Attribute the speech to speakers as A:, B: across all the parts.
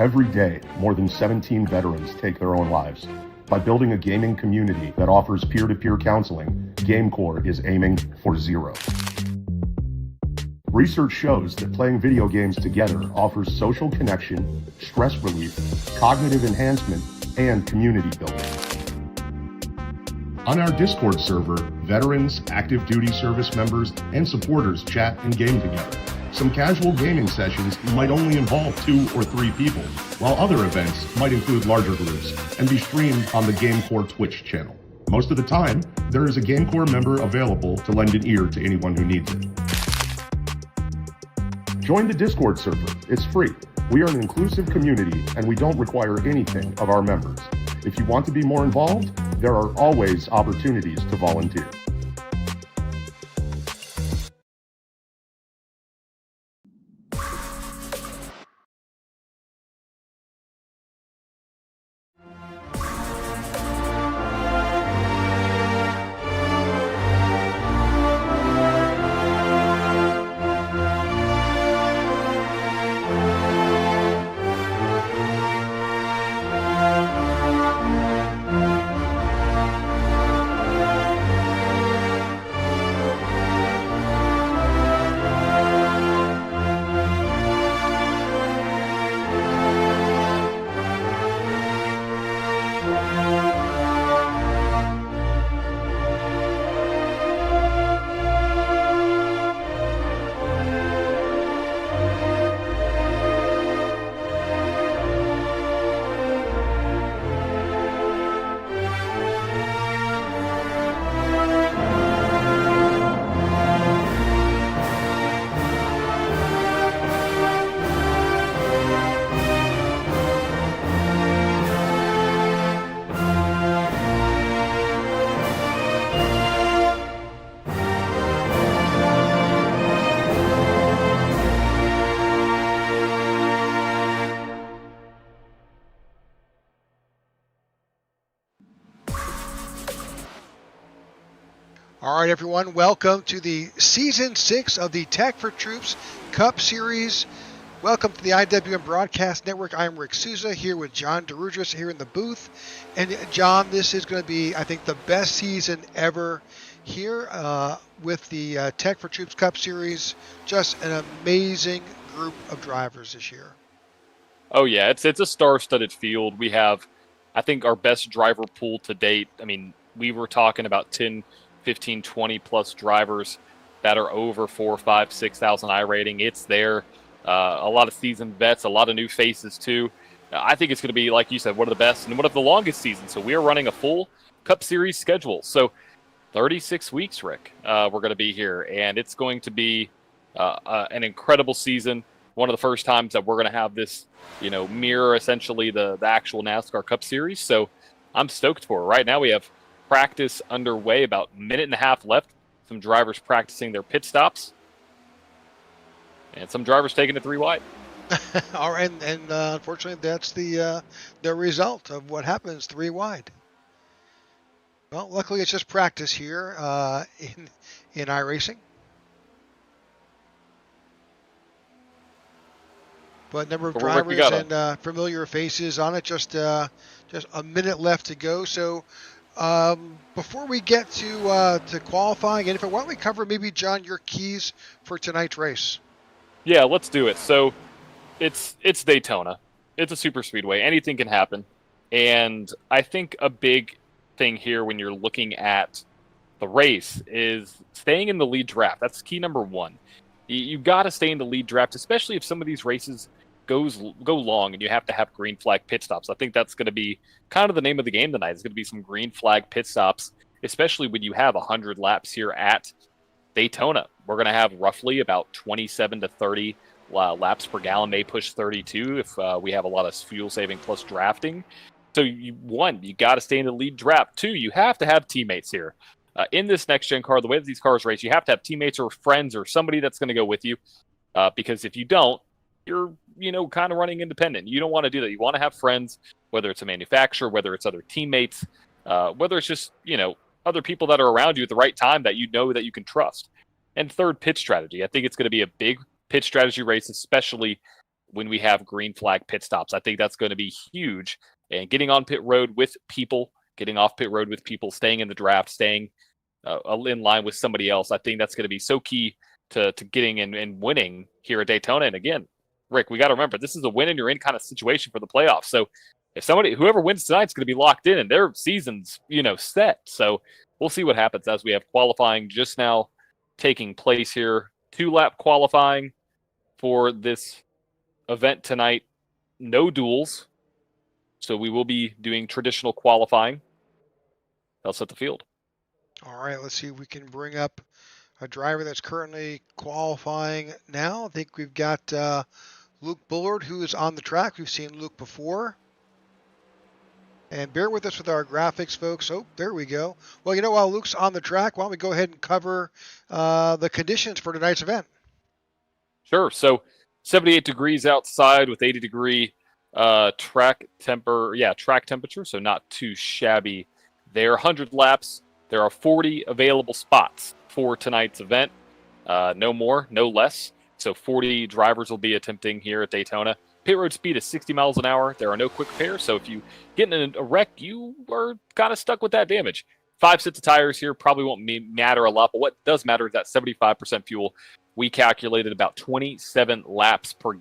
A: Every day, more than 17 veterans take their own lives. By building a gaming community that offers peer-to-peer counseling, Gamecore is aiming for zero. Research shows that playing video games together offers social connection, stress relief, cognitive enhancement, and community building. On our Discord server, veterans, active duty service members, and supporters chat and game together. Some casual gaming sessions might only involve 2 or 3 people, while other events might include larger groups and be streamed on the Gamecore Twitch channel. Most of the time, there is a Gamecore member available to lend an ear to anyone who needs it. Join the Discord server. It's free. We are an inclusive community and we don't require anything of our members. If you want to be more involved, there are always opportunities to volunteer.
B: All right, everyone, welcome to the Season 6 of the Tech4Troops Cup Series. Welcome to the IWM Broadcast Network. I'm Rick Souza here with John DeRudris here in the booth. And John, this is going to be, I think, the best season ever here with the Tech4Troops Cup Series. Just an amazing group of drivers this year.
C: Oh, yeah, it's a star-studded field. We have, I think, our best driver pool to date. I mean, we were talking about 10, 15, 20 plus drivers that are over 4, 5, 6,000 I rating. It's there. A lot of seasoned vets, a lot of new faces too. I think it's going to be, like you said, one of the best and one of the longest seasons. So we are running a full Cup Series schedule. So 36 weeks, Rick, we're going to be here, and it's going to be an incredible season. One of the first times that we're going to have this, mirror essentially the actual NASCAR Cup Series. So I'm stoked for it. Right now we have practice underway, about a minute and a half left. Some drivers practicing their pit stops, and some drivers taking it 3 wide.
B: All right, and unfortunately, that's the result of what happens 3 wide. Well, luckily, it's just practice here in iRacing. But number of drivers and familiar faces on it. Just a minute left to go. So. Before we get to qualifying, and why don't we cover maybe, John, your keys for tonight's race?
C: Yeah, let's do it. So it's Daytona. It's a super speedway. Anything can happen. And I think a big thing here when you're looking at the race is staying in the lead draft. That's key number 1. You got to stay in the lead draft, especially if some of these races go long and you have to have green flag pit stops. I think that's going to be kind of the name of the game tonight. It's going to be some green flag pit stops, especially when you have 100 laps here at Daytona. We're going to have roughly about 27 to 30 laps per gallon, may push 32 if we have a lot of fuel saving plus drafting. So you got to stay in the lead draft. 2, you have to have teammates here. In this next-gen car, the way that these cars race, you have to have teammates or friends or somebody that's going to go with you, because if you don't, you're kind of running independent. You don't want to do that. You want to have friends, whether it's a manufacturer, whether it's other teammates, whether it's just, other people that are around you at the right time that that you can trust. And 3rd, pit strategy. I think it's going to be a big pit strategy race, especially when we have green flag pit stops. I think that's going to be huge. And getting on pit road with people, getting off pit road with people, staying in the draft, staying in line with somebody else, I think that's going to be so key to getting and winning here at Daytona. And again, Rick, we got to remember, this is a win and you're in kind of situation for the playoffs. So if whoever wins tonight is going to be locked in and their season's, set. So we'll see what happens as we have qualifying just now taking place here. 2-lap qualifying for this event tonight. No duels. So we will be doing traditional qualifying. They'll set the field.
B: All right, let's see if we can bring up a driver that's currently qualifying now. I think we've got Luke Bullard, who is on the track. We've seen Luke before. And bear with us with our graphics, folks. Oh, there we go. Well, while Luke's on the track, why don't we go ahead and cover the conditions for tonight's event?
C: Sure. So 78 degrees outside with 80-degree track temperature, so not too shabby there. 100 laps. There are 40 available spots for tonight's event. No more, no less. So 40 drivers will be attempting here at Daytona. Pit road speed is 60 miles an hour. There are no quick repairs, so if you get in a wreck, you are kind of stuck with that damage. 5 sets of tires here probably won't matter a lot, but what does matter is that 75% fuel. We calculated about 27 laps per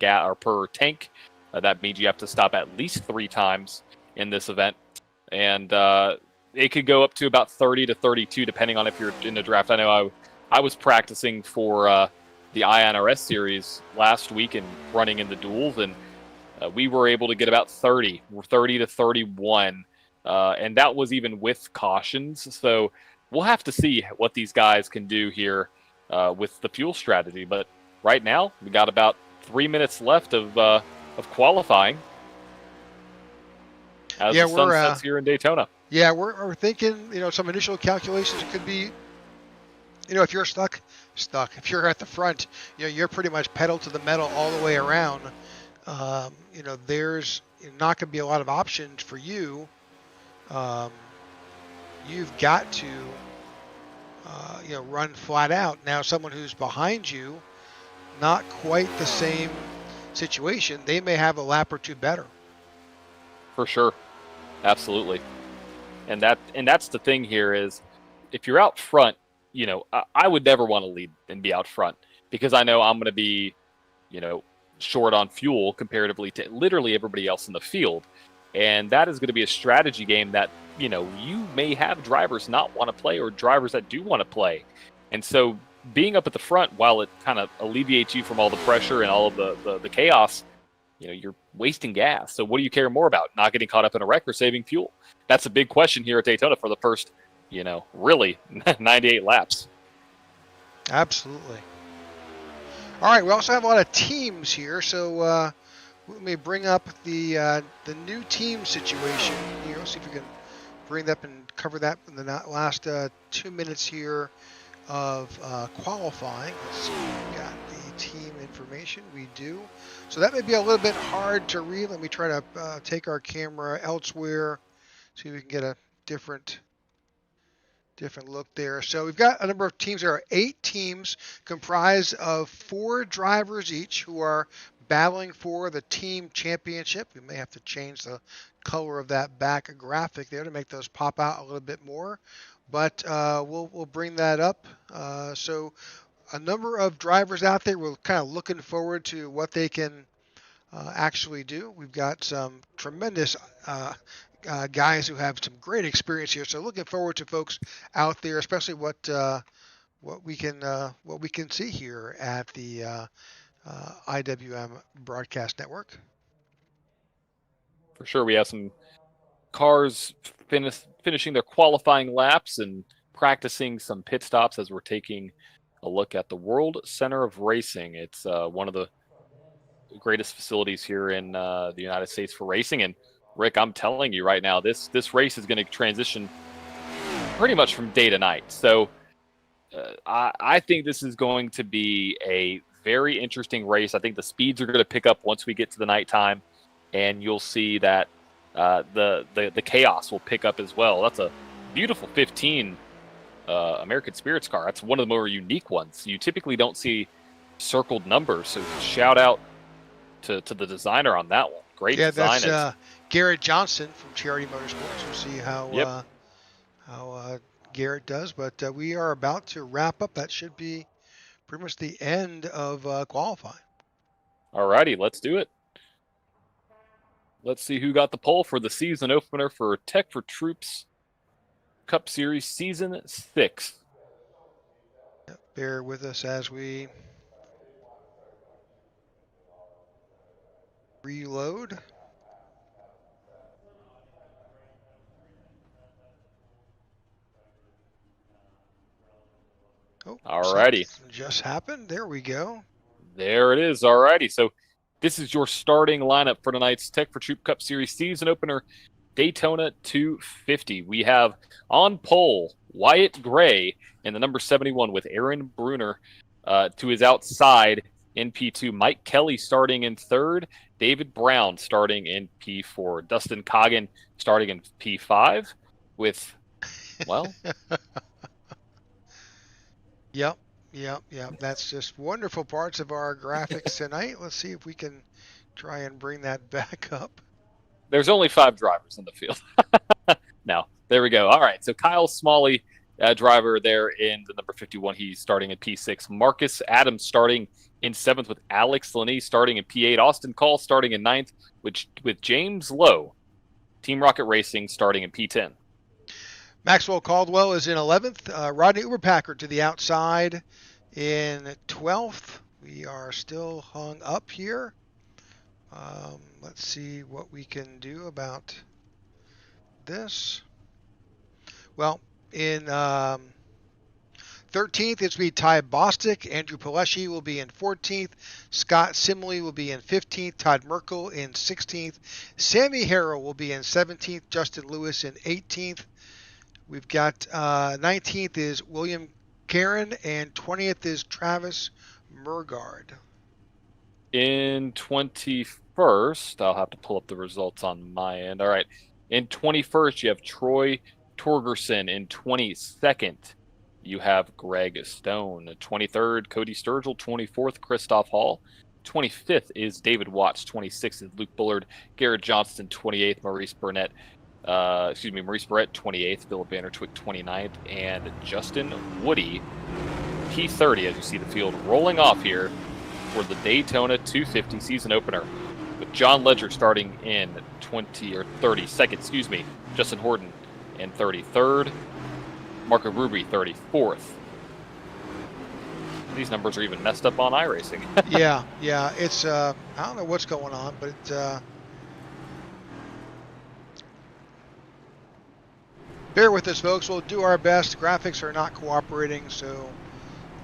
C: tank. That means you have to stop at least 3 times in this event. And it could go up to about 30 to 32, depending on if you're in the draft. I know I was practicing for the INRS series last week and running in the duels, and we were able to get about 30 to 31. And that was even with cautions. So we'll have to see what these guys can do here with the fuel strategy. But right now, we got about 3 minutes left of qualifying as the sun sets here in Daytona.
B: Yeah, we're thinking, some initial calculations. It could be, if you're stuck. If you're at the front, you're pretty much pedal to the metal all the way around. There's not going to be a lot of options for you. You've got to, run flat out. Now, someone who's behind you, not quite the same situation. They may have a lap or two better.
C: For sure. Absolutely. And that's the thing here is if you're out front, I would never want to lead and be out front because I know I'm going to be, short on fuel comparatively to literally everybody else in the field. And that is going to be a strategy game that, you may have drivers not want to play or drivers that do want to play. And so being up at the front, while it kind of alleviates you from all the pressure and all of the chaos, you're wasting gas. So what do you care more about? Not getting caught up in a wreck or saving fuel? That's a big question here at Daytona for the first, really 98 laps.
B: Absolutely. All right, we also have a lot of teams here, so let me bring up the new team situation here. See if we can bring that up and cover that in the last 2 minutes here of qualifying. Let's see if we've got the team information. We do. So that may be a little bit hard to read. Let me try to take our camera elsewhere, see if we can get a different look there. So we've got a number of teams. There are 8 teams comprised of 4 drivers each who are battling for the team championship. We may have to change the color of that back graphic there to make those pop out a little bit more, but we'll bring that up. So a number of drivers out there. We're kind of looking forward to what they can actually do. We've got some tremendous guys who have some great experience here. So looking forward to folks out there, especially what we can see here at the IWM Broadcast Network.
C: For sure, we have some cars finishing their qualifying laps and practicing some pit stops as we're taking a look at the World Center of Racing. It's one of the greatest facilities here in the United States for racing. And Rick, I'm telling you right now, this race is going to transition pretty much from day to night. So I think this is going to be a very interesting race. I think the speeds are going to pick up once we get to the nighttime, and you'll see that the chaos will pick up as well. That's a beautiful 15 American Spirits car. That's one of the more unique ones. You typically don't see circled numbers. So shout out to the designer on that one. Great
B: Yeah,
C: design.
B: that's Garrett Johnson from Charity Motorsports. We'll see how Garrett does. But we are about to wrap up. That should be pretty much the end of qualifying.
C: Alrighty, let's do it. Let's see who got the pole for the season opener for Tech4Troops Cup Series Season 6.
B: Bear with us as we reload. Oh,
C: alrighty.
B: Something just happened. There we go.
C: There it is. Alrighty. So this is your starting lineup for tonight's Tech4Troops Cup Series season opener, Daytona 250. We have on pole Wyatt Gray in the number 71 with Aaron Bruner to his outside in P2. Mike Kelly starting in third. David Brown starting in P4. Dustin Coggin starting in P5 with, well...
B: Yep. That's just wonderful parts of our graphics tonight. Let's see if we can try and bring that back up.
C: There's only 5 drivers in the field. No, there we go. All right, so Kyle Smalley, driver there in the number 51. He's starting at P6. Marcus Adams starting in 7th with Alex Laney starting in P8. Austin Call starting in 9th with James Lowe. Team Rocket Racing starting in P10.
B: Maxwell Caldwell is in 11th. Rodney Uberpacker to the outside in 12th. We are still hung up here. Let's see what we can do about this. Well, in 13th, it's be Ty Bostic. Andrew Pileshi will be in 14th. Scott Simley will be in 15th. Todd Merkel in 16th. Sammy Harrell will be in 17th. Justin Lewis in 18th. We've got 19th is William Karen, and 20th is Travis Murgard.
C: In 21st, I'll have to pull up the results on my end. All right. In 21st, you have Troy Torgerson. In 22nd, you have Greg Stone. 23rd, Cody Sturgill. 24th, Christoph Hall. 25th is David Watts. 26th is Luke Bullard. Garrett Johnston, 28th. Maurice Barrett, 28th. Philip Vandertwick, 29th. And Justin Woody, P30, as you see the field rolling off here for the Daytona 250 season opener, with John Ledger starting in 32nd, Justin Horton in 33rd, Marco Ruby 34th. These numbers are even messed up on iRacing.
B: yeah, it's I don't know what's going on, but bear with us, folks. We'll do our best. The graphics are not cooperating, so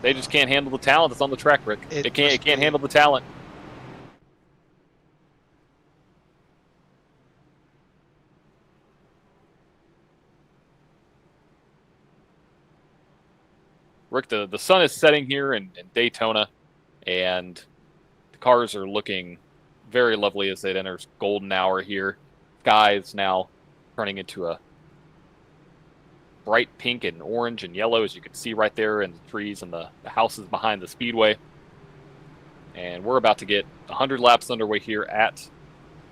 C: they just can't handle the talent that's on the track, Rick. It can't handle the talent. Rick, the sun is setting here in Daytona, and the cars are looking very lovely as it enters golden hour here. Sky is now turning into a bright pink and orange and yellow, as you can see right there in the trees and the houses behind the speedway. And we're about to get 100 laps underway here at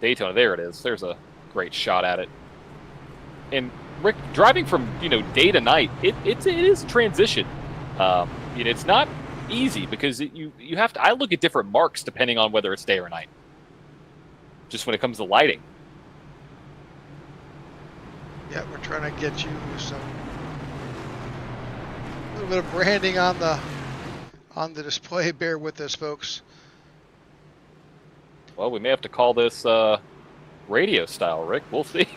C: Daytona. There it is. There's a great shot at it. And Rick, driving from day to night, it is a transition. It's not easy because you have to. I look at different marks depending on whether it's day or night. Just when it comes to lighting.
B: Yeah, we're trying to get you a little bit of branding on the display. Bear with us, folks.
C: Well, we may have to call this radio style, Rick. We'll see.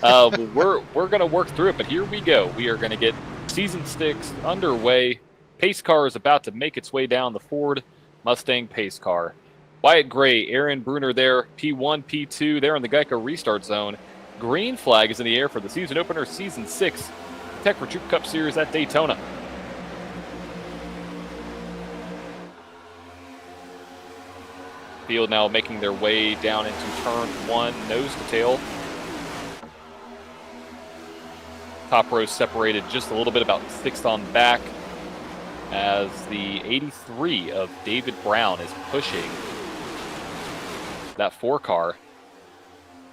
C: We're going to work through it, but here we go. We are going to get Season 6 underway. Pace car is about to make its way down the Ford Mustang pace car. Wyatt Gray, Aaron Bruner there, P1, P2, there in the Geico restart zone. Green flag is in the air for the season opener, Season 6, Tech4Troops Cup Series at Daytona. Field now making their way down into turn 1, nose to tail. Top row separated just a little bit, about 6th on back, as the 83 of David Brown is pushing that 4 car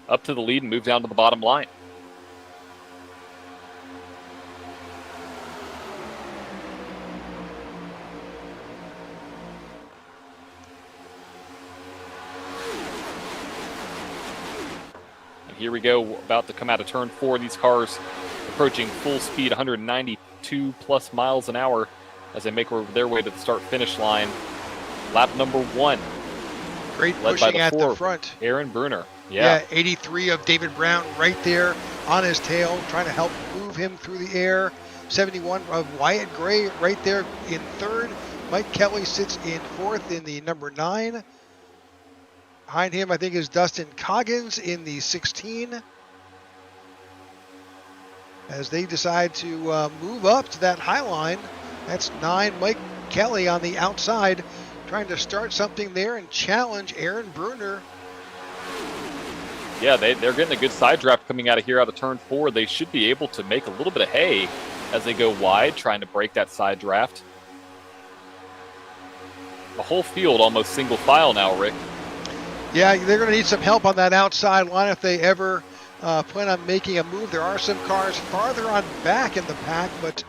C: up to the lead and move down to the bottom line. And here we go, about to come out of turn 4. These cars approaching full speed, 192 plus miles an hour as they make their way to the start-finish line. Lap number 1.
B: Great
C: led by
B: pushing at
C: 4,
B: the front.
C: Aaron Bruner. Yeah,
B: 83 of David Brown right there on his tail, trying to help move him through the air. 71 of Wyatt Gray right there in 3rd. Mike Kelly sits in 4th in the number 9. Behind him, I think, is Dustin Coggins in the 16. As they decide to move up to that high line. That's 9. Mike Kelly on the outside, trying to start something there and challenge Aaron Bruner.
C: Yeah, they're getting a good side draft coming out of turn 4. They should be able to make a little bit of hay as they go wide, trying to break that side draft. The whole field almost single file now, Rick.
B: Yeah, they're going to need some help on that outside line if they ever plan on making a move. There are some cars farther on back in the pack, but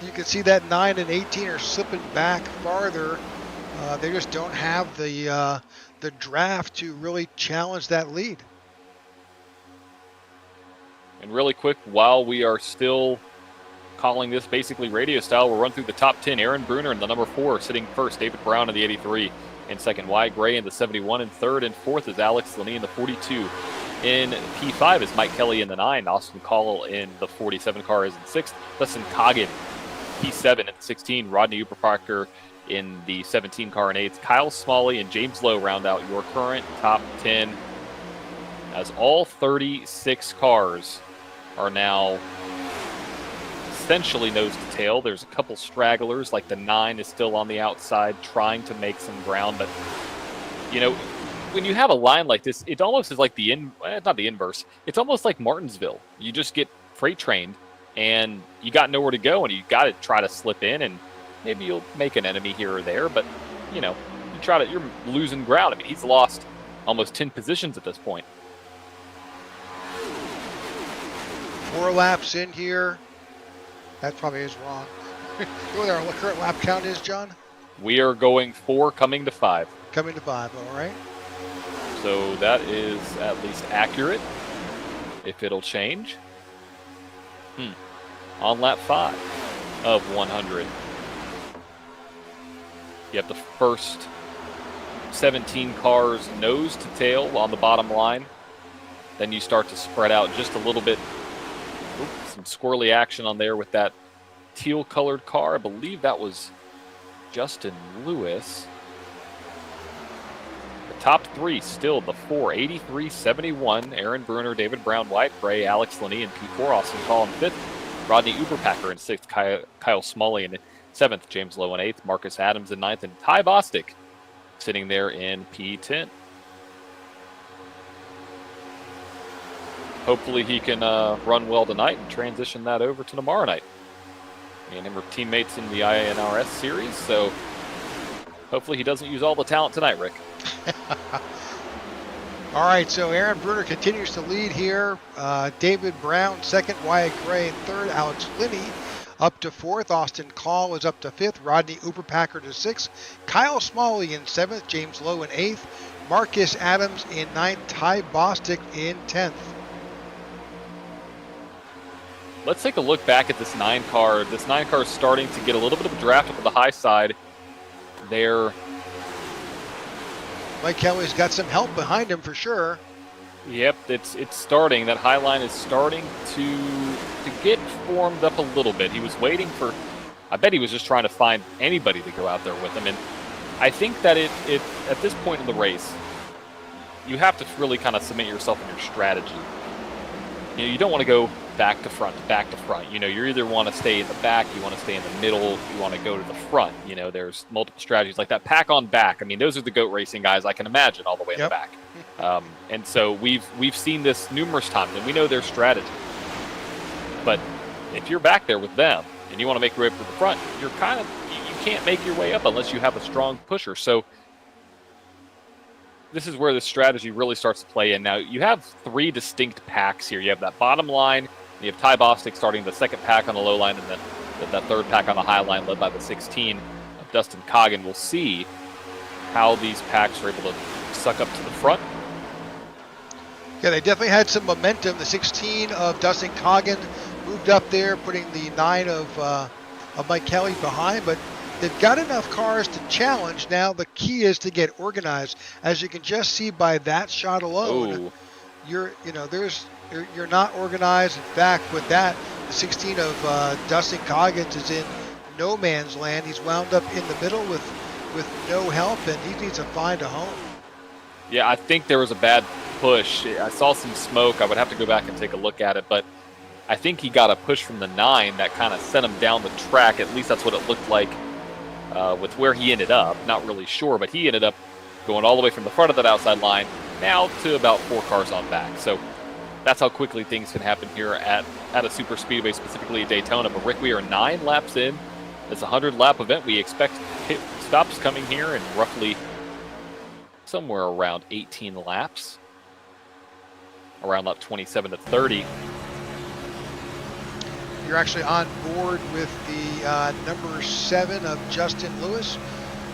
B: you can see that 9 and 18 are slipping back farther. They just don't have the draft to really challenge that lead.
C: And really quick, while we are still calling this basically radio style, we'll run through the top 10. Aaron Bruner in the number 4, sitting first. David Brown in the 83 in second. Wyatt Gray in the 71 in third. And fourth is Alex Lenny in the 42. In P5 is Mike Kelly in the 9. Austin Call in the 47 car is in 6th. Dustin Coggin, P7 in the 16. Rodney Uberparker in the 17 car in 8th. Kyle Smalley and James Lowe round out your current top 10, as all 36 cars are now essentially nose to tail. There's a couple stragglers, like the 9 is still on the outside trying to make some ground. But, you know, when you have a line like this, it almost is like not the inverse. It's almost like Martinsville. You just get freight trained and you got nowhere to go, and you got to try to slip in, and maybe you'll make an enemy here or there, but, you know, you're losing ground. I mean, he's lost almost 10 positions at this point.
B: 4 laps in here. That probably is wrong. You know what our current lap count is, John?
C: We are going 4 coming to 5.
B: Coming to 5, all right.
C: So that is at least accurate, if it'll change. On lap 5 of 100. You have the first 17 cars nose to tail on the bottom line. Then you start to spread out just a little bit. Some squirrely action on there with that teal-colored car. I believe that was Justin Lewis. The top 3 still the 4, 83, 71. Aaron Bruner, David Brown, Wyatt Gray, Alex Lenny in P4. Austin Call in 5th. Rodney Uberpacker in 6th. Kyle Smalley in 7th. James Lowe in 8th. Marcus Adams in 9th. And Ty Bostic sitting there in P10. Hopefully he can run well tonight and transition that over to tomorrow night. Me and him are teammates in the INRS series, so hopefully he doesn't use all the talent tonight, Rick.
B: All right, so Aaron Bruner continues to lead here. David Brown, 2nd. Wyatt Gray in 3rd. Alex Linney up to 4th. Austin Call is up to 5th. Rodney Uberpacker to 6th. Kyle Smalley in 7th. James Lowe in 8th. Marcus Adams in 9th. Ty Bostic in 10th.
C: Let's take a look back at this 9 car. This 9 car is starting to get a little bit of a draft up on the high side. There.
B: Mike Kelly's got some help behind him for sure.
C: Yep, it's starting. That high line is starting to get formed up a little bit. He was waiting for, I bet he was just trying to find anybody to go out there with him. And I think that it at this point in the race, you have to really kind of cement yourself in your strategy. You know, you don't want to go back to front. You know, you either want to stay in the back, you want to stay in the middle, you want to go to the front. You know, there's multiple strategies like that. Pack on back. I mean, those are the GOAT racing guys I can imagine all the way in the back. And so we've seen this numerous times, and we know their strategy. But if you're back there with them and you want to make your way up to the front, you can't make your way up unless you have a strong pusher. So this is where the strategy really starts to play in. Now, you have 3 distinct packs here. You have that bottom line, you have Ty Bostic starting the second pack on the low line, and then that third pack on the high line led by the 16 of Dustin Coggin. We'll see how these packs are able to suck up to the front.
B: Yeah, they definitely had some momentum. The 16 of Dustin Coggin moved up there, putting the 9 of Mike Kelly behind, but they've got enough cars to challenge. Now the key is to get organized. As you can just see by that shot alone, you're not organized. In fact, with that, the 16 of Dustin Coggins is in no man's land. He's wound up in the middle with no help, and he needs to find a home.
C: Yeah, I think there was a bad push. I saw some smoke. I would have to go back and take a look at it, but I think he got a push from the 9 that kind of sent him down the track. At least that's what it looked like with where he ended up. Not really sure, but he ended up going all the way from the front of that outside line now to about 4 cars on back. So that's how quickly things can happen here at a super speedway, specifically at Daytona. But Rick, we are 9 laps in. It's a 100-lap event. We expect pit stops coming here in roughly somewhere around 18 laps, around lap 27 to 30.
B: You're actually on board with the number 7 of Justin Lewis.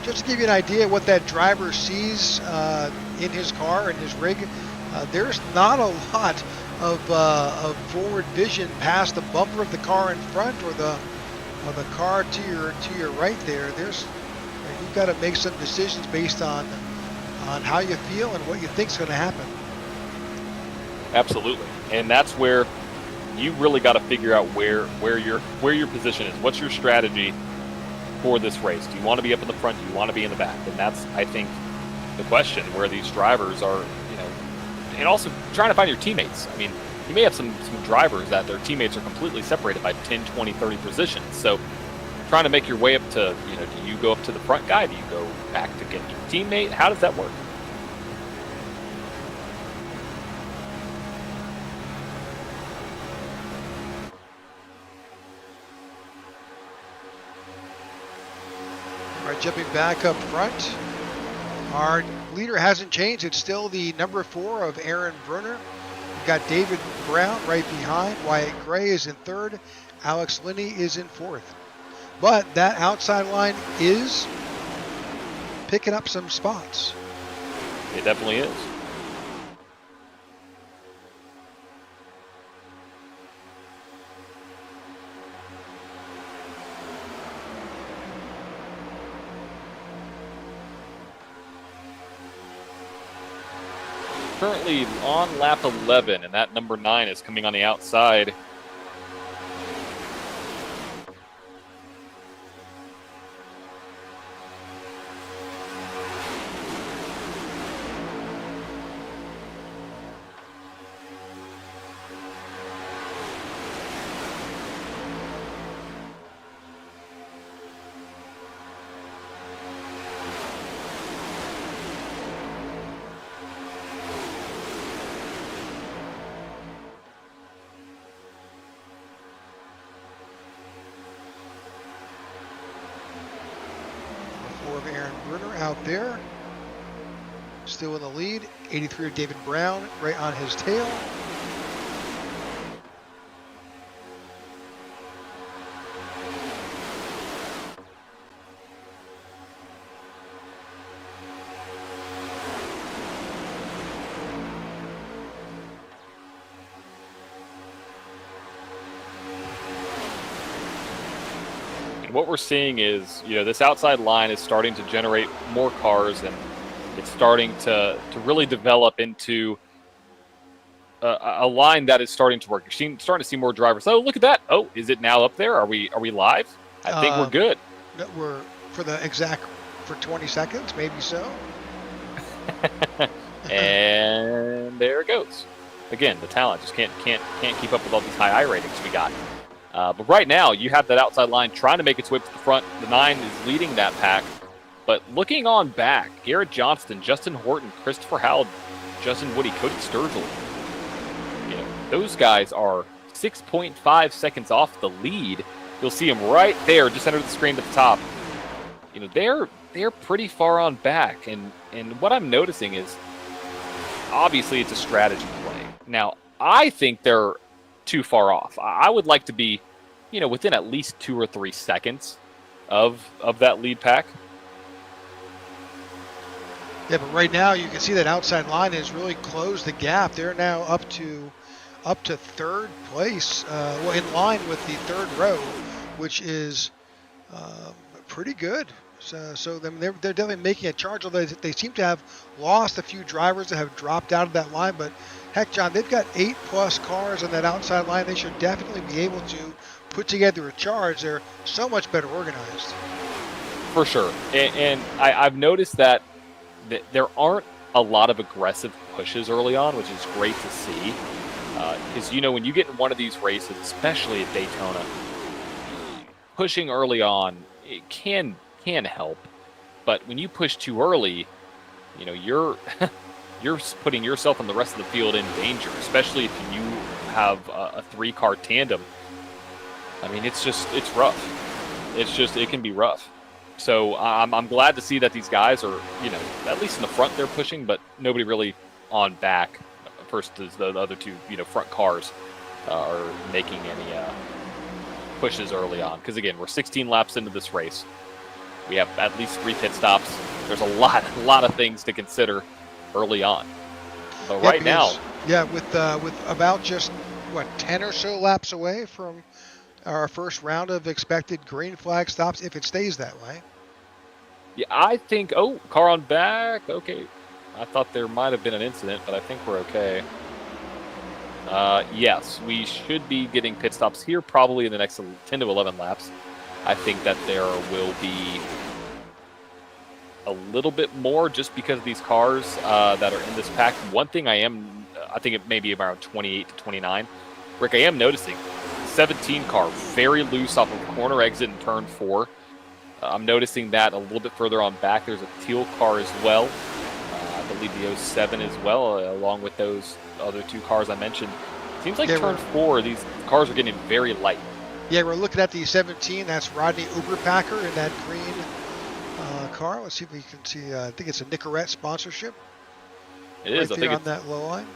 B: Just to give you an idea what that driver sees in his car and his rig, there's not a lot of forward vision past the bumper of the car in front or the car to your right there. You've got to make some decisions based on how you feel and what you think is going to happen.
C: Absolutely, and that's where you really got to figure out where your position is. What's your strategy for this race? Do you want to be up in the front? Do you want to be in the back? And that's, I think, the question where these drivers are, and also trying to find your teammates. I mean, you may have some drivers that their teammates are completely separated by 10, 20, 30 positions. So trying to make your way up to, do you go up to the front guy? Do you go back to get your teammate? How does that work?
B: All right, jumping back up front, our leader hasn't changed. It's still the number 4 of Aaron Bruner. We've got David Brown right behind. Wyatt Gray is in 3rd. Alex Linney is in 4th. But that outside line is picking up some spots.
C: It definitely is. Currently on lap 11, and that number 9 is coming on the outside.
B: Of Aaron Bruner out there, still in the lead. 83 of David Brown right on his tail.
C: What we're seeing is, this outside line is starting to generate more cars, and it's starting to really develop into a line that is starting to work. You're starting to see more drivers. Oh, look at that! Oh, is it now up there? Are we live? I think we're good.
B: We're for 20 seconds, maybe so.
C: And there it goes. Again, the talent just can't keep up with all these high I ratings we got. But right now, you have that outside line trying to make its way to the front. The 9 is leading that pack. But looking on back, Garrett Johnston, Justin Horton, Christopher Howell, Justin Woody, Cody Sturgill, those guys are 6.5 seconds off the lead. You'll see them right there, just under the screen at the top. They're pretty far on back. And what I'm noticing is obviously it's a strategy play. Now, I think they're too far off. I would like to be, within at least 2 or 3 seconds of that lead pack.
B: Yeah, but right now you can see that outside line has really closed the gap. They're now up to third place, in line with the third row, which is pretty good. So they're definitely making a charge. Although they seem to have lost a few drivers that have dropped out of that line. But heck, John, they've got 8+ cars on that outside line. They should definitely be able to put together a charge. They're so much better organized.
C: For sure. And I've noticed that there aren't a lot of aggressive pushes early on, which is great to see. Because, when you get in one of these races, especially at Daytona, pushing early on, it can help. But when you push too early, you're putting yourself and the rest of the field in danger, especially if you have a 3-car tandem. I mean, it's rough. It can be rough. So I'm glad to see that these guys are, at least in the front they're pushing, but nobody really on back versus the other two, front cars are making any pushes early on. Because again, we're 16 laps into this race. We have at least 3 pit stops. There's a lot of things to consider early on. But right now,
B: with about just 10 or so laps away from our first round of expected green flag stops, if it stays that way.
C: Yeah, I think. Oh, car on back. Okay, I thought there might have been an incident, but I think we're okay. Yes, we should be getting pit stops here probably in the next 10 to 11 laps. I think that there will be a little bit more just because of these cars that are in this pack. One thing I think it may be around 28 to 29. Rick, I am noticing 17 car very loose off of corner exit in turn 4. I'm noticing that a little bit further on back. There's a teal car as well. I believe the 07 as well, along with those other 2 cars I mentioned. Seems like turn 4, these cars are getting very light.
B: Yeah, we're looking at the 17. That's Rodney Uberpacker in that green car. Let's see if we can see. I think it's a Nicorette sponsorship.
C: It is.
B: Right
C: I think
B: on that low line.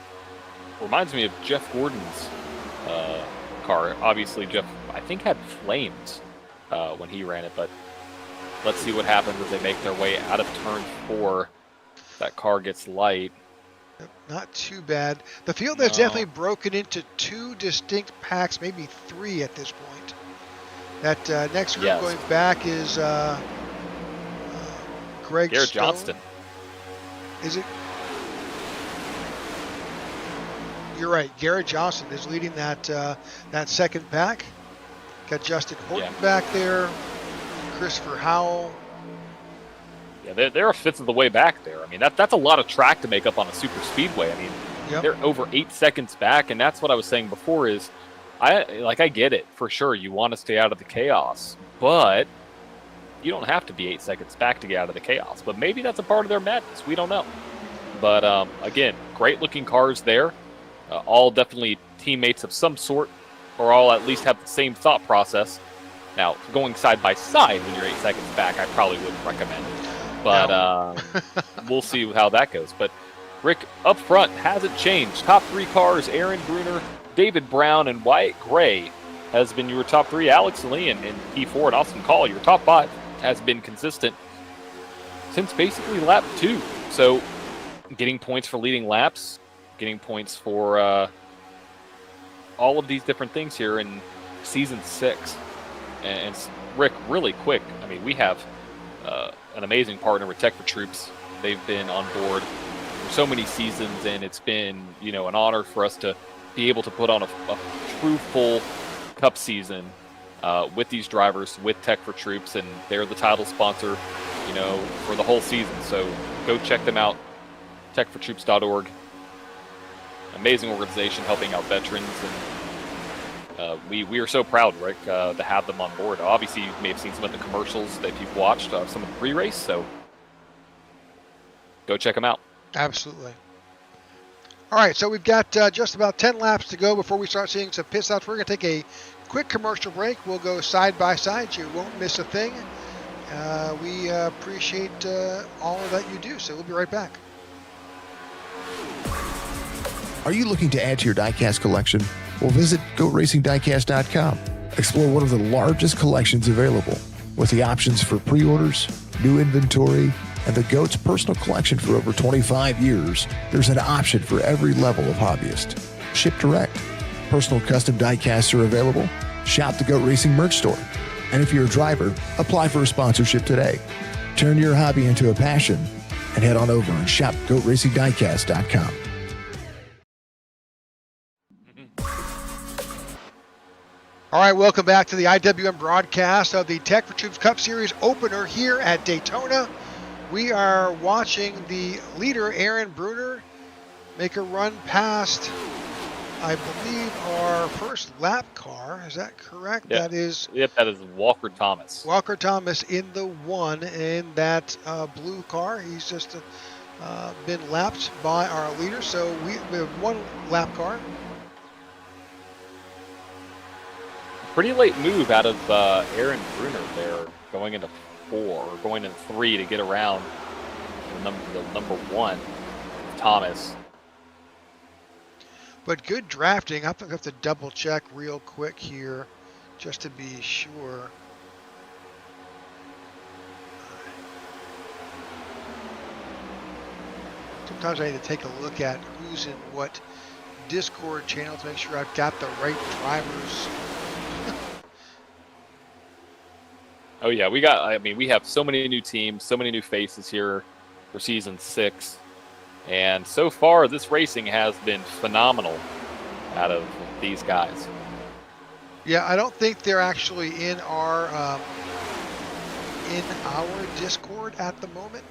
C: Reminds me of Jeff Gordon's car. Obviously, Jeff, I think, had flames when he ran it, but let's see what happens as they make their way out of turn 4. That car gets light.
B: Not too bad. The field has definitely broken into 2 distinct packs, maybe 3 at this point. That next group going back is Garrett
C: Johnston.
B: Is it? You're right. Garrett Johnston is leading that second pack. Got Justin Horton back there. Christopher Howell.
C: Yeah, they're a fifth of the way back there. I mean, that's a lot of track to make up on a super speedway. I mean, they're over 8 seconds back, and that's what I was saying before is, I get it, for sure. You want to stay out of the chaos, but you don't have to be 8 seconds back to get out of the chaos. But maybe that's a part of their madness. We don't know. But, again, great-looking cars there. All definitely teammates of some sort, or all at least have the same thought process. Now, going side by side when you're 8 seconds back, I probably wouldn't recommend it. But we'll see how that goes. But Rick, up front, hasn't changed. Top 3 cars, Aaron Bruner, David Brown, and Wyatt Gray has been your top 3. Alex Lee and P4 and Austin Call, your top 5, has been consistent since basically lap 2. So getting points for leading laps, getting points for all of these different things here in Season 6. And Rick, really quick, I mean, we have an amazing partner with Tech4Troops. They've been on board for so many seasons, and it's been, an honor for us to be able to put on a true full Cup season with these drivers, with Tech4Troops, and they're the title sponsor, for the whole season. So go check them out, tech4troops.org. Amazing organization helping out veterans, and we are so proud, Rick, to have them on board. Obviously, you may have seen some of the commercials that you've watched, some of the pre-race, so go check them out.
B: Absolutely. All right, so we've got just about 10 laps to go before we start seeing some pit stops. We're going to take a quick commercial break. We'll go side by side. You won't miss a thing. We appreciate all that you do, so we'll be right back.
D: Are you looking to add to your diecast collection? Well, visit GoatRacingDiecast.com. Explore one of the largest collections available with the options for pre-orders, new inventory, and the GOAT's personal collection for over 25 years. There's an option for every level of hobbyist. Ship direct. Personal custom diecasts are available. Shop the GOAT Racing merch store. And if you're a driver, apply for a sponsorship today. Turn your hobby into a passion and head on over and shop GoatRacingDiecast.com.
B: All right, welcome back to the IWM broadcast of the Tech4Troops Cup Series opener here at Daytona. We are watching the leader, Aaron Bruner, make a run past, I believe, our first lap car. Is that correct?
C: Yeah.
B: That is.
C: Yep, that is Walker Thomas.
B: Walker Thomas in the one in that blue car. He's just been lapped by our leader. So we have one lap car.
C: Pretty late move out of Aaron Bruner there, going into 4 or going into 3 to get around the number 1, Thomas.
B: But good drafting. I think I have to double check real quick here just to be sure. Sometimes I need to take a look at who's in what Discord channel to make sure I've got the right drivers.
C: Oh yeah, we have so many new teams, so many new faces here for season 6. And so far, this racing has been phenomenal out of these guys.
B: Yeah, I don't think they're actually in our Discord at the moment,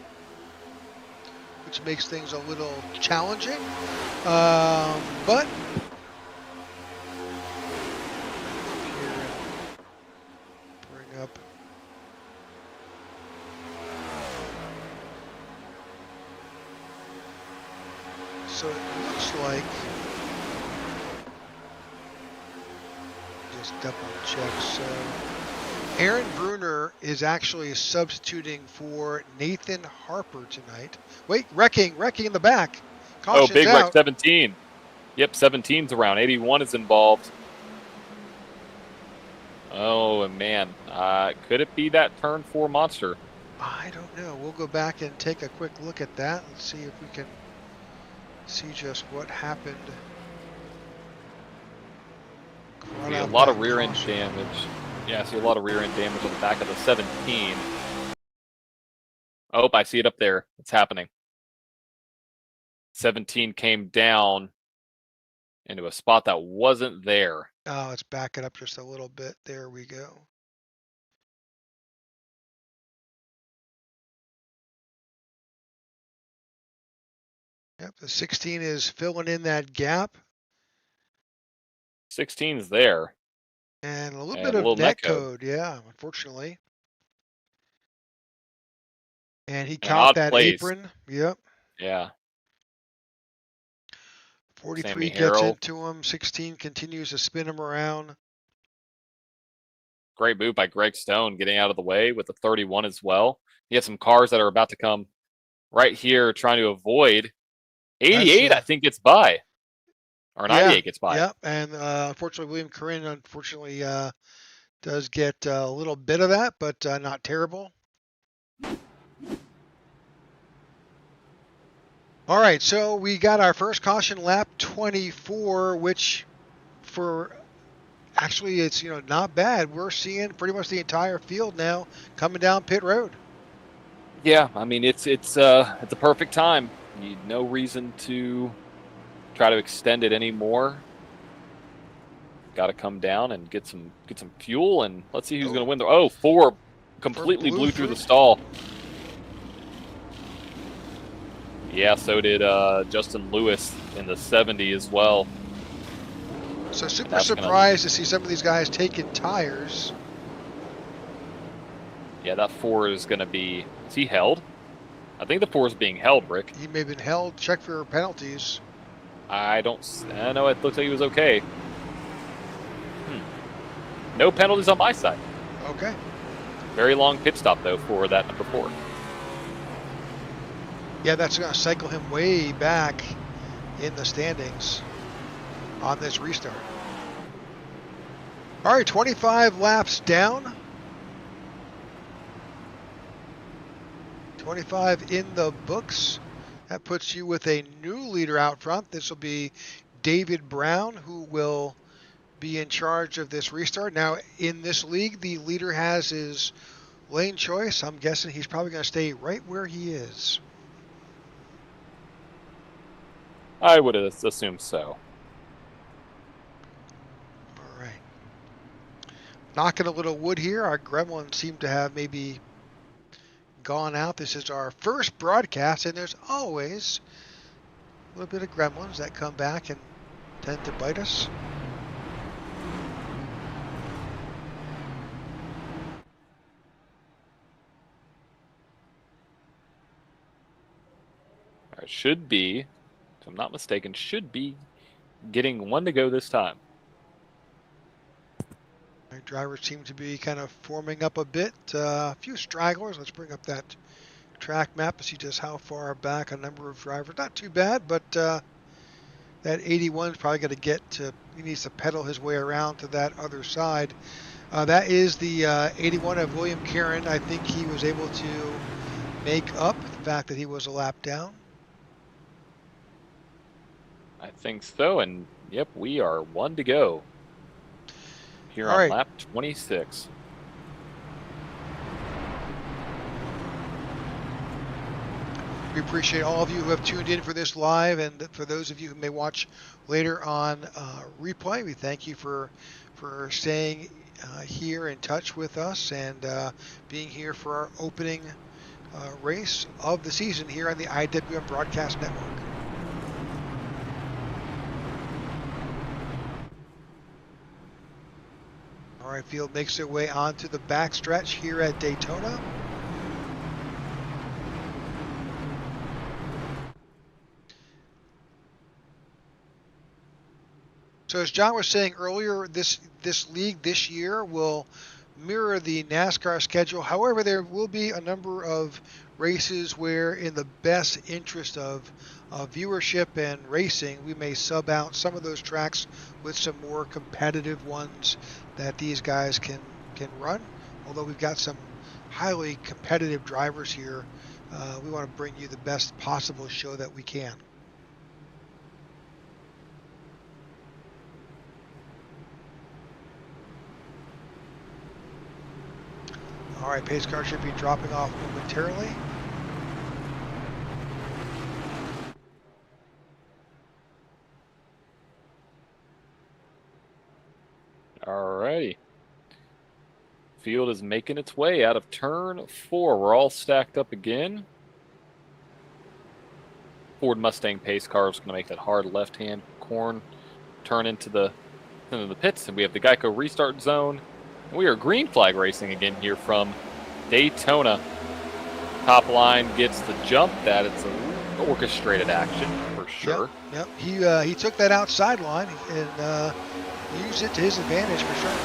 B: which makes things a little challenging. But here, bring up. So it looks like, just double check. So Aaron Bruner is actually substituting for Nathan Harper tonight. Wait, wrecking in the back. Caution's
C: Big
B: out.
C: wreck 17. Yep, 17's around. 81 is involved. Oh man, could it be that turn 4 monster?
B: I don't know. We'll go back and take a quick look at that. Let's see if we can see just what happened.
C: See a lot of rear end damage. Yeah, I see a lot of rear end damage on the back of the 17. Oh, I see it up there. It's happening. 17 came down into a spot that wasn't there.
B: Oh, let's back it up just a little bit. There we go. Yep, the 16 is filling in that gap.
C: 16's there.
B: And a little
C: And
B: bit
C: a
B: of
C: little
B: net
C: net code.
B: code, yeah, unfortunately. And he
C: An
B: caught
C: odd
B: that
C: place.
B: apron. Yep.
C: Yeah.
B: 43
C: Sammy
B: gets
C: Harrell.
B: into him. 16 continues to spin him around.
C: Great move by Greg Stone getting out of the way with the 31 as well. He has some cars that are about to come right here trying to avoid. 88, I think, gets by. Or 98 gets by.
B: Yep, and unfortunately, William Corinne, does get a little bit of that, but not terrible. All right, so we got our first caution lap 24, which actually it's not bad. We're seeing pretty much the entire field now coming down pit road.
C: Yeah, I mean it's a perfect time. No reason to try to extend it anymore. Got to come down and get some fuel, and let's see who's going to win. 4 completely blew through the stall. Yeah, so did Justin Lewis in the 70 as well.
B: So super surprised to see some of these guys taking tires.
C: Yeah, that 4 is going to be. Is he held? I think the 4 is being held, Rick.
B: He may have been held. Check for penalties.
C: I know it looks like he was okay. No penalties on my side.
B: Okay.
C: Very long pit stop, though, for that number 4.
B: Yeah, that's going to cycle him way back in the standings. on this restart. All right, 25 laps down. 25 in the books. That puts you with a new leader out front. This will be David Brown, who will be in charge of this restart. Now, in this league, the leader has his lane choice. I'm guessing he's probably going to stay right where he is.
C: I would assume so.
B: All right. Knocking a little wood here. Our gremlins seem to have maybe gone out. This is our first broadcast, and there's always a little bit of gremlins that come back and tend to bite us.
C: All right, should be, if I'm not mistaken, should be getting one to go this time.
B: Our drivers seem to be kind of forming up a bit. A few stragglers. Let's bring up that track map to see just how far back a number of drivers. Not too bad, but that 81 is probably going to get to, he needs to pedal his way around to that other side. That is the 81 of William Caron. I think he was able to make up the fact that he was a lap down.
C: I think so, and yep, we are one to go here
B: All
C: on
B: right.
C: lap 26.
B: We appreciate all of you who have tuned in for this live, and for those of you who may watch later on replay, we thank you for staying here in touch with us and being here for our opening race of the season here on the IWM Broadcast Network. All right, field makes their way onto the backstretch here at Daytona. So as John was saying earlier, this league this year will mirror the NASCAR schedule. However, there will be a number of races where, in the best interest of viewership and racing, we may sub out some of those tracks with some more competitive ones that these guys can run. Although we've got some highly competitive drivers here, we want to bring you the best possible show that we can. All right, pace car should be dropping off momentarily.
C: Alrighty. Field is making its way out of turn 4. We're all stacked up again. Ford Mustang pace car is going to make that hard left-hand corn turn into the pits, and we have the Geico restart zone. And we are green flag racing again here from Daytona. Top line gets the jump. That it's an orchestrated action for sure.
B: Yep. He took that outside line and used it to his advantage for sure.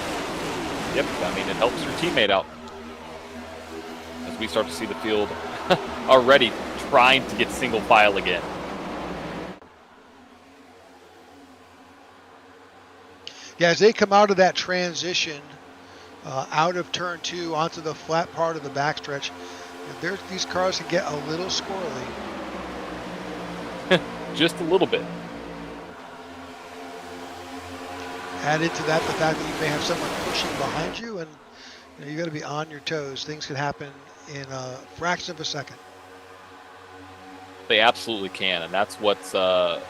C: Yep, I mean, it helps your teammate out. As we start to see the field already trying to get single file again.
B: Yeah, as they come out of that transition out of turn 2 onto the flat part of the backstretch, these cars can get a little squirrely.
C: Just a little bit.
B: Added to that the fact that you may have someone pushing behind you, and you got to be on your toes. Things can happen in a fraction of a second.
C: They absolutely can, and that's what's the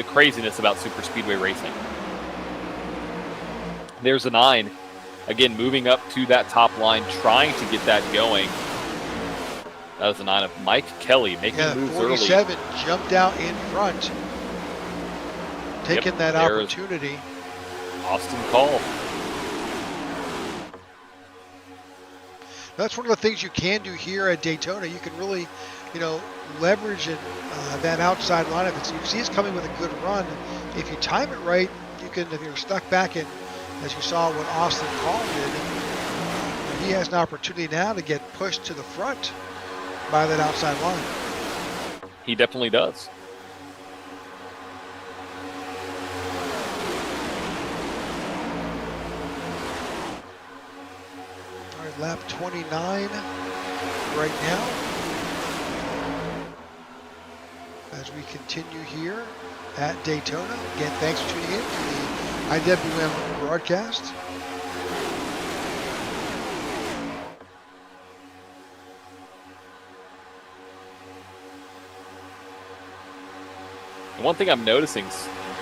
C: craziness about super speedway racing. There's a 9, again moving up to that top line, trying to get that going. That was a 9 of Mike Kelly making moves
B: 47
C: early.
B: jumped out in front, taking that opportunity.
C: Austin Call.
B: That's one of the things you can do here at Daytona. You can really, leverage that outside line. If you see it's coming with a good run, if you time it right, you can. If you're stuck back in, as you saw what Austin Call did, he has an opportunity now to get pushed to the front by that outside line.
C: He definitely does.
B: lap 29 right now. As we continue here at Daytona. Again, thanks for tuning in to the IWM broadcast.
C: And one thing I'm noticing,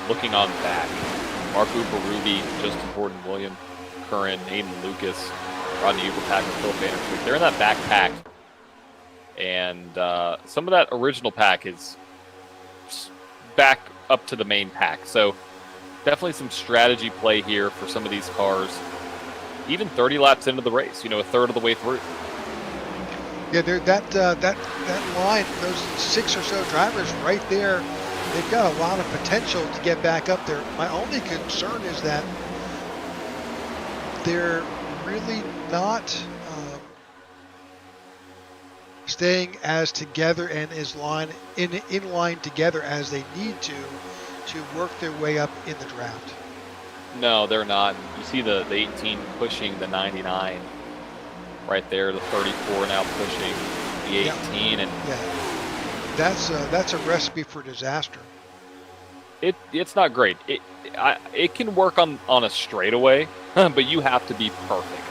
C: looking on back, Mark Uberubi, Justin Gordon-Williams, Curran, Aiden Lucas, Rodney Uberpack, and Philip Vanderpool, they're in that back pack. And some of that original pack is back up to the main pack. So definitely some strategy play here for some of these cars. Even 30 laps into the race, a third of the way through.
B: Yeah, that line, those 6 or so drivers right there, they've got a lot of potential to get back up there. My only concern is that they're really not staying as together and as in line together as they need to work their way up in the draft.
C: No, they're not. You see the 18 pushing the 99 right there, the 34 now pushing the 18, and
B: that's a recipe for disaster.
C: It's not great. It can work on a straightaway, but you have to be perfect.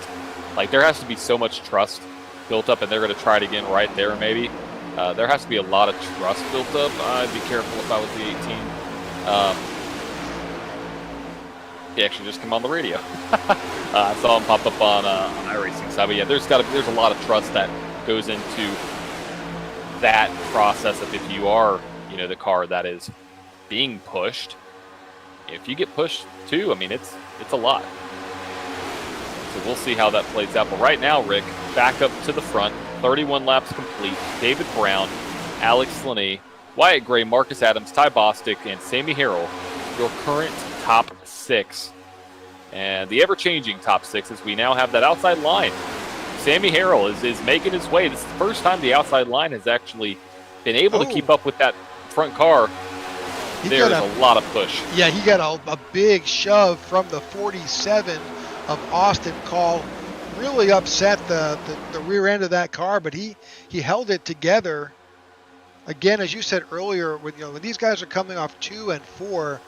C: Like, there has to be so much trust built up, and they're going to try it again right there maybe. There has to be a lot of trust built up. I'd be careful if I was the 18. He actually just came on the radio. I saw him pop up on iRacing side. But yeah, there's a lot of trust that goes into that process of if you are, the car that is being pushed. If you get pushed too, it's a lot. So we'll see how that plays out. But right now, Rick, back up to the front, 31 laps complete. David Brown, Alex Slaney, Wyatt Gray, Marcus Adams, Ty Bostic, and Sammy Harrell, your current top 6. And the ever-changing top 6 is we now have that outside line. Sammy Harrell is making his way. This is the first time the outside line has actually been able to keep up with that front car. There's a lot of push.
B: Yeah, he got a big shove from the 47 of Austin Call. Really upset the rear end of that car, but he held it together. Again, as you said earlier, when these guys are coming off 2 and 4,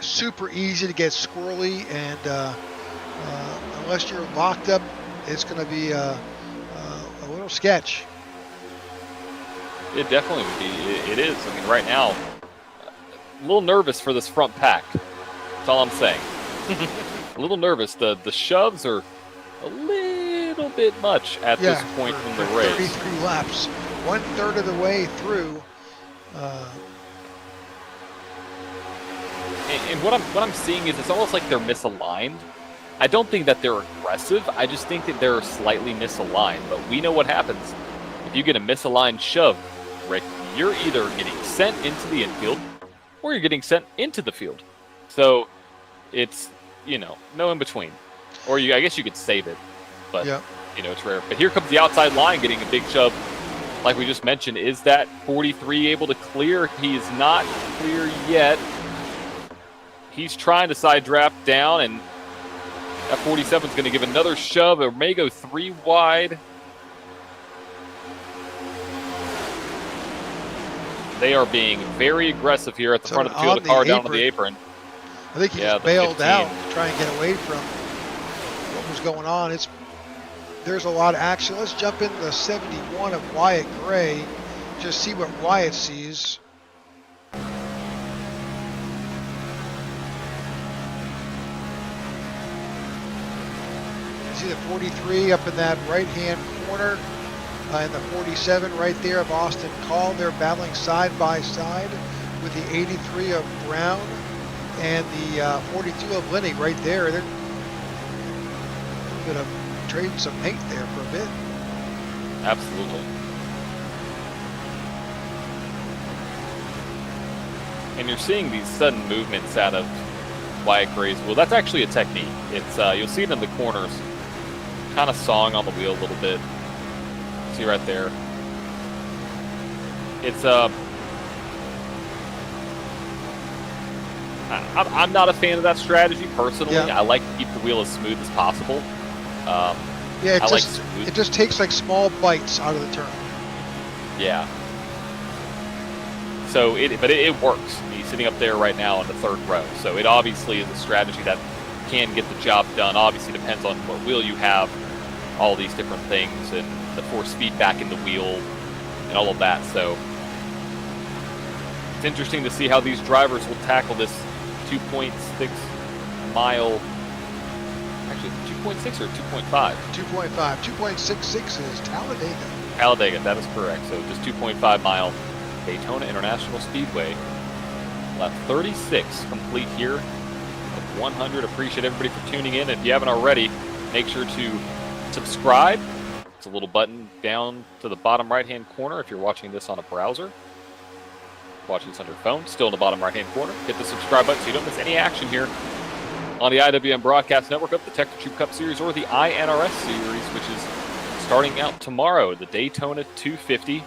B: super easy to get squirrely, and unless you're locked up, it's going to be a little sketch.
C: It definitely would be. It is. Right now, a little nervous for this front pack. That's all I'm saying. A little nervous. The shoves are a little bit much at this point in the race.
B: 33 laps, 1/3 of the way through.
C: And what I'm seeing is it's almost like they're misaligned. I don't think that they're aggressive. I just think that they're slightly misaligned. But we know what happens if you get a misaligned shove, Rick. You're either getting sent into the infield or you're getting sent into the field. So it's, no in between. Or I guess you could save it, but it's rare. But here comes the outside line getting a big shove. Like we just mentioned, is that 43 able to clear? He is not clear yet. He's trying to side draft down, and that 47 is going to give another shove. It may go 3 wide. They are being very aggressive here at the front of the field. The car down on the apron.
B: I think he just bailed out to try and get away from what was going on. There's a lot of action. Let's jump into the 71 of Wyatt Gray. Just see what Wyatt sees. See the 43 up in that right-hand corner, and the 47 right there of Austin Call. They're battling side by side with the 83 of Brown and the 42 of Lenny right there. They're going to trade some paint there for a bit.
C: Absolutely. And you're seeing these sudden movements out of Wyatt Gray's wheel. That's actually a technique. It's you'll see it in the corners. Kind of sawing on the wheel a little bit. See right there. It's I'm not a fan of that strategy personally. I like to keep the wheel as smooth as possible.
B: Yeah,
C: I like smooth.
B: it just takes like small bites out of the turn.
C: Yeah. So it works. He's sitting up there right now in the third row. So it obviously is a strategy that can get the job done. Obviously depends on what wheel you have, all these different things, and the force feedback in the wheel and all of that. So it's interesting to see how these drivers will tackle this 2.6 mile, actually 2.6 or 2.5?
B: 2.5. 2.66 is Talladega.
C: Talladega, that is correct. So just 2.5 mile Daytona International Speedway. Lap 36 complete here of 100. Appreciate everybody for tuning in. If you haven't already, make sure to subscribe. It's a little button down to the bottom right-hand corner if you're watching this on a browser. Watching this on your phone, still in the bottom right-hand corner. Hit the subscribe button so you don't miss any action here on the IWM Broadcast Network of the Tech4Troops Cup Series or the INRS Series, which is starting out tomorrow, the Daytona 250,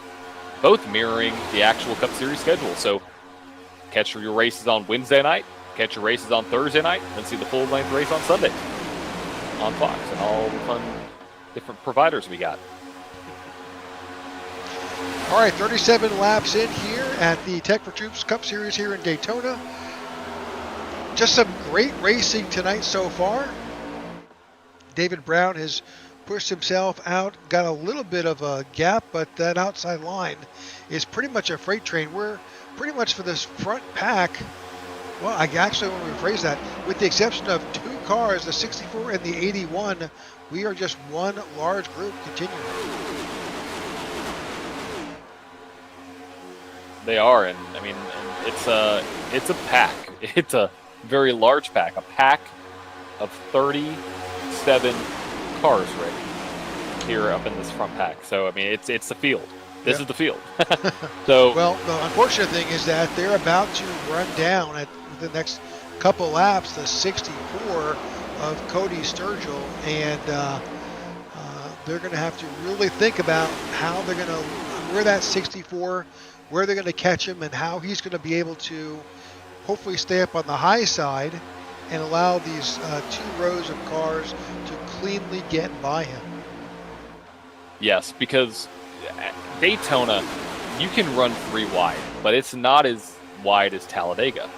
C: both mirroring the actual Cup Series schedule. So catch your races on Wednesday night, catch your races on Thursday night, and see the full-length race on Sunday on Fox and all the fun different providers we got.
B: All right, 37 laps in here at the Tech4Troops Cup Series here in Daytona. Just some great racing tonight so far. David Brown has pushed himself out, got a little bit of a gap, but that outside line is pretty much a freight train. We're pretty much for this front pack. Well, I actually want to rephrase that. With the exception of two cars, the 64 and the 81, we are just one large group continuing.
C: They are, and I mean, it's a pack. It's a very large pack. A pack of 37 cars ready here up in this front pack. So I mean, it's the field. This is the field. So
B: well, the unfortunate thing is that they're about to run down at the next couple laps the 64 of Cody Sturgill, and they're going to have to really think about how they're going to where that 64. Where they're going to catch him and how he's going to be able to hopefully stay up on the high side and allow these two rows of cars to cleanly get by him.
C: yes, because at Daytona, you can run 3 wide, but it's not as wide as Talladega.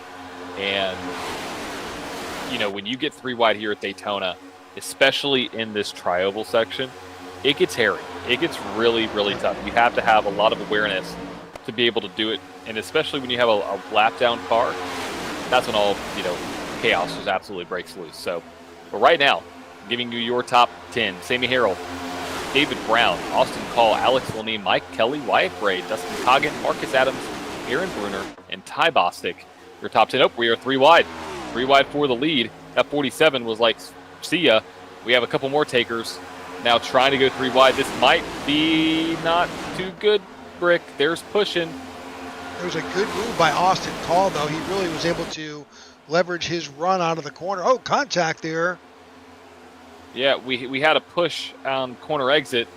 C: And, you know, when you get 3 wide here at Daytona, especially in this tri-oval section, it gets hairy. It gets really, really tough. You have to have a lot of awareness to be able to do it, and especially when you have a lap down car, that's when all, you know, chaos just absolutely breaks loose. So, but right now, giving you your top 10, Sammy Harrell, David Brown, Austin Call, Alex Wilney, Mike Kelly, Wyatt Bray, Dustin Coggin, Marcus Adams, Aaron Bruner, and Ty Bostic. Your top 10. Oh, we are 3 wide. 3 wide for the lead. That 47 was like, see ya. We have a couple more takers. Now trying to go 3 wide. This might be not too good. Brick, there's pushing.
B: It was a good move by Austin Call, though. He really was able to leverage his run out of the corner. Oh, contact there.
C: Yeah, we had a push on corner exit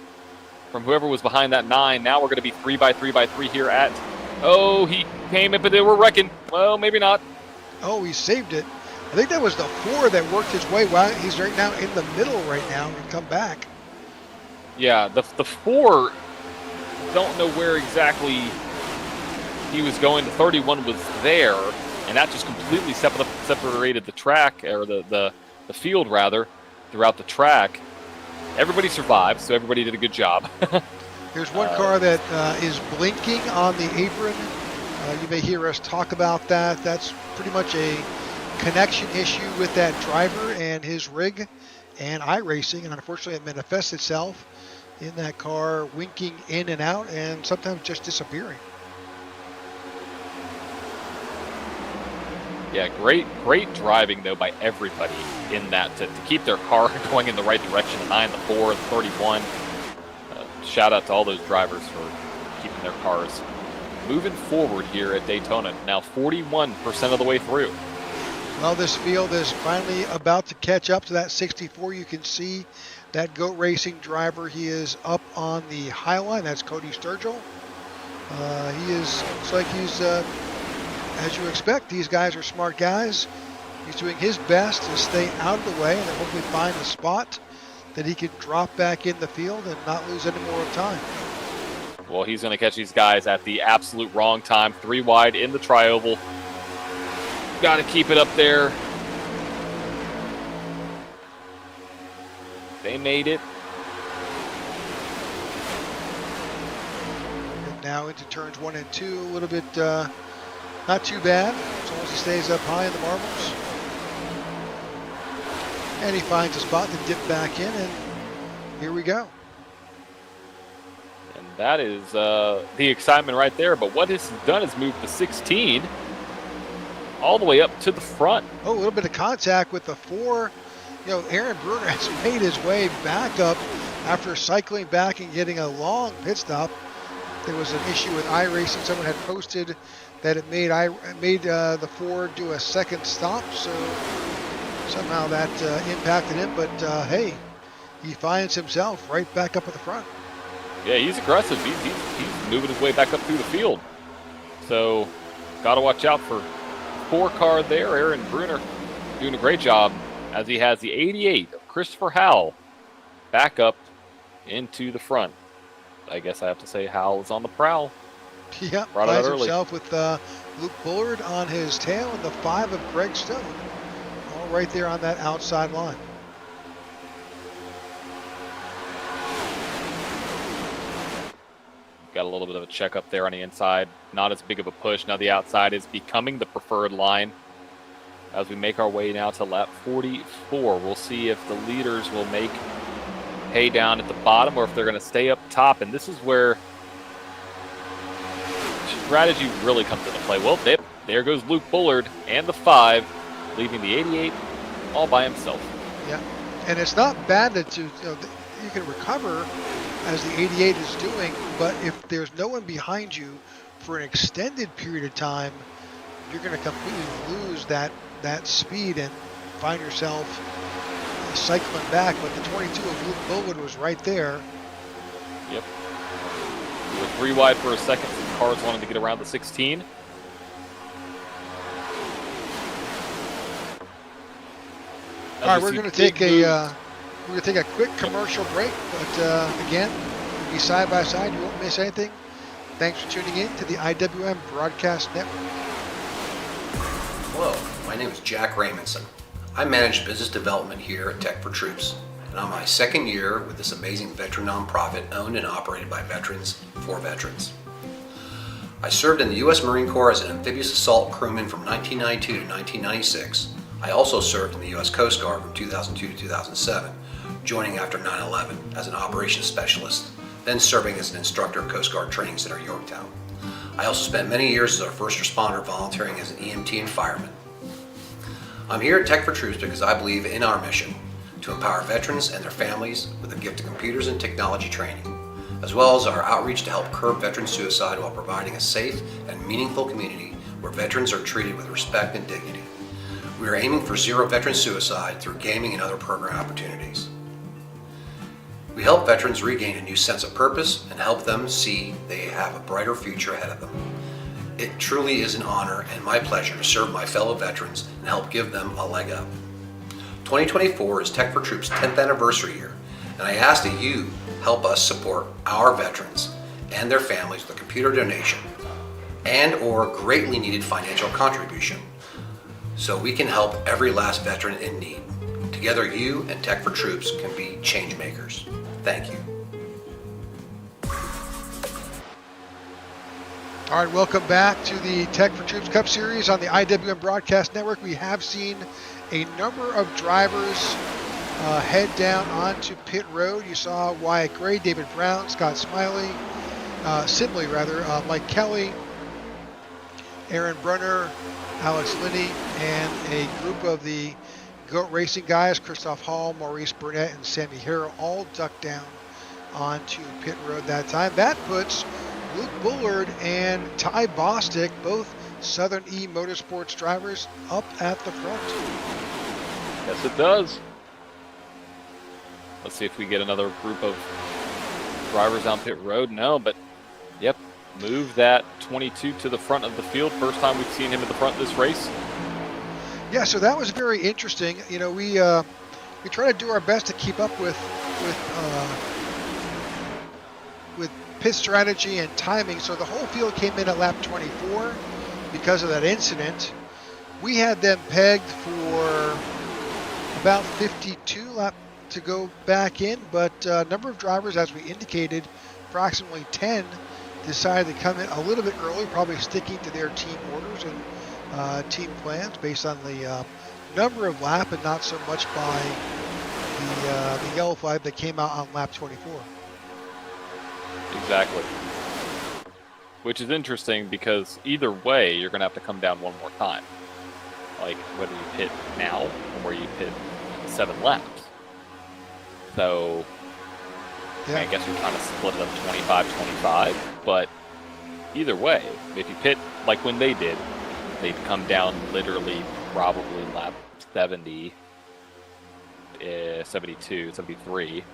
C: from whoever was behind that 9. Now we're going to be 3 by 3 by 3 here at... Oh, he came in, but they were wrecking. Well, maybe not.
B: Oh, he saved it. I think that was the 4 that worked his way. Well, he's right now in the middle right now and come back.
C: Yeah, the 4... don't know where exactly he was going. The 31 was there, and that just completely separated the track, or the field rather, throughout the track. Everybody survived, so everybody did a good job.
B: There's one car that is blinking on the apron. You may hear us talk about that. That's pretty much a connection issue with that driver and his rig and iRacing, and unfortunately it manifests itself in that car winking in and out and sometimes just disappearing.
C: Yeah, great driving, though, by everybody in that to keep their car going in the right direction. The 9, the 4, the 31. Shout out to all those drivers for keeping their cars moving forward here at Daytona. Now 41% of the way through.
B: Well, this field is finally about to catch up to that 64. You can see that GOAT Racing driver. He is up on the high line. That's Cody Sturgill. Looks like he's, as you expect, these guys are smart guys. He's doing his best to stay out of the way and then hopefully find a spot that he could drop back in the field and not lose any more time.
C: Well, he's going to catch these guys at the absolute wrong time. 3 wide in the tri-oval. Got to keep it up there. They made it.
B: And now into turns 1 and 2, a little bit not too bad, as long as he stays up high in the marbles. And he finds a spot to dip back in, and here we go.
C: And that is the excitement right there. But what it's done is moved the 16 all the way up to the front.
B: Oh, a little bit of contact with the 4. You know, Aaron Bruner has made his way back up after cycling back and getting a long pit stop. There was an issue with iRacing. Someone had posted that it made the 4 do a second stop, so somehow that impacted him. But hey, he finds himself right back up at the front.
C: Yeah, he's aggressive. He's moving his way back up through the field. So, got to watch out for 4 car there. Aaron Bruner doing a great job as he has the 88 of Christopher Howell back up into the front. I guess I have to say Howell is on the prowl.
B: Yeah,
C: Brought it out
B: finds
C: early.
B: himself with Luke Bullard on his tail and the 5 of Greg Stone. All right there on that outside line.
C: Got a little bit of a check up there on the inside. Not as big of a push. Now the outside is becoming the preferred line. As we make our way now to lap 44, we'll see if the leaders will make hay down at the bottom or if they're going to stay up top. And this is where strategy really comes into play. Well, there goes Luke Bullard and the 5, leaving the 88 all by himself.
B: Yeah, and it's not bad that you can recover as the 88 is doing, but if there's no one behind you for an extended period of time, you're going to completely lose that speed and find yourself cycling back. But the 22 of Luke Bullard was right there.
C: Yep. We were 3 wide for a second. Some cars wanted to get around the 16.
B: All right, we're going to take a quick commercial break, but again, we'll be side by side. You won't miss anything. Thanks for tuning in to the IWM Broadcast Network.
E: Hello, my name is Jack Raymondson. I manage business development here at Tech4Troops, and I'm my 2nd year with this amazing veteran nonprofit owned and operated by veterans for veterans. I served in the U.S. Marine Corps as an amphibious assault crewman from 1992 to 1996. I also served in the U.S. Coast Guard from 2002 to 2007, joining after 9/11 as an operations specialist, then serving as an instructor at Coast Guard Training Center, Yorktown. I also spent many years as a first responder volunteering as an EMT and fireman. I'm here at Tech4Troops because I believe in our mission to empower veterans and their families with the gift of computers and technology training, as well as our outreach to help curb veteran suicide while providing a safe and meaningful community where veterans are treated with respect and dignity. We are aiming for 0 veteran suicide through gaming and other program opportunities. We help veterans regain a new sense of purpose and help them see they have a brighter future ahead of them. It truly is an honor and my pleasure to serve my fellow veterans and help give them a leg up. 2024 is Tech4Troops' 10th anniversary year, and I ask that you help us support our veterans and their families with a computer donation and or greatly needed financial contribution so we can help every last veteran in need. Together, you and Tech4Troops can be change makers. Thank you.
B: All right, welcome back to the Tech4Troops Cup Series on the IWM Broadcast Network. We have seen a number of drivers head down onto pit road. You saw Wyatt Gray, David Brown, Scott Simley, Mike Kelly, Aaron Brunner, Alex Linney, and a group of the GOAT Racing guys, Christoph Hall, Maurice Burnett, and Sammy Harrell, all ducked down onto pit road that time. That puts Luke Bullard and Ty Bostic, both Southern E Motorsports drivers, up at the front.
C: Yes, it does. Let's see if we get another group of drivers down pit road. No, but yep, move that 22 to the front of the field. First time we've seen him at the front of this race.
B: Yeah, so that was very interesting. You know, we try to do our best to keep up with with pit strategy and timing. So the whole field came in at lap 24 because of that incident. We had them pegged for about 52 lap to go back in, but a number of drivers, as we indicated, approximately 10, decided to come in a little bit early, probably sticking to their team orders and team plans based on the number of lap and not so much by the yellow flag that came out on lap 24.
C: Exactly. Which is interesting because either way, you're going to have to come down one more time. Like whether you pit now or you pit 7 laps. So
B: Yeah.
C: I guess you're trying to split it up 25-25, but either way, if you pit like when they did, they'd come down literally probably lap 70, 72, 73,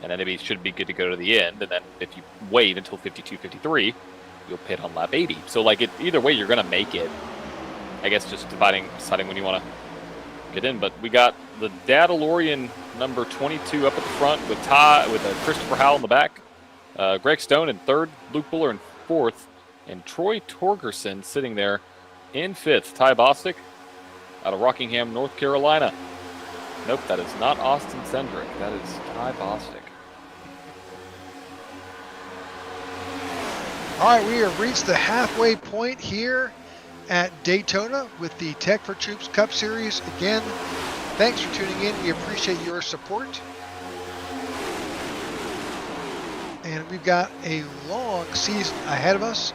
C: and then it should be good to go to the end, and then if you wait until 52, 53, you'll pit on lap 80. So like either way, you're going to make it. I guess just deciding when you want to get in, but we got the Dadalorian number 22 up at the front with Christopher Howell in the back, Greg Stone in third, Luke Buller in fourth, and Troy Torgerson sitting there in fifth. Ty Bostic out of Rockingham, North Carolina. Nope, that is not Austin Cendrick. That is Ty Bostic.
B: All right, we have reached the halfway point here at Daytona with the Tech4Troops Cup Series. Again, thanks for tuning in. We appreciate your support. And we've got a long season ahead of us.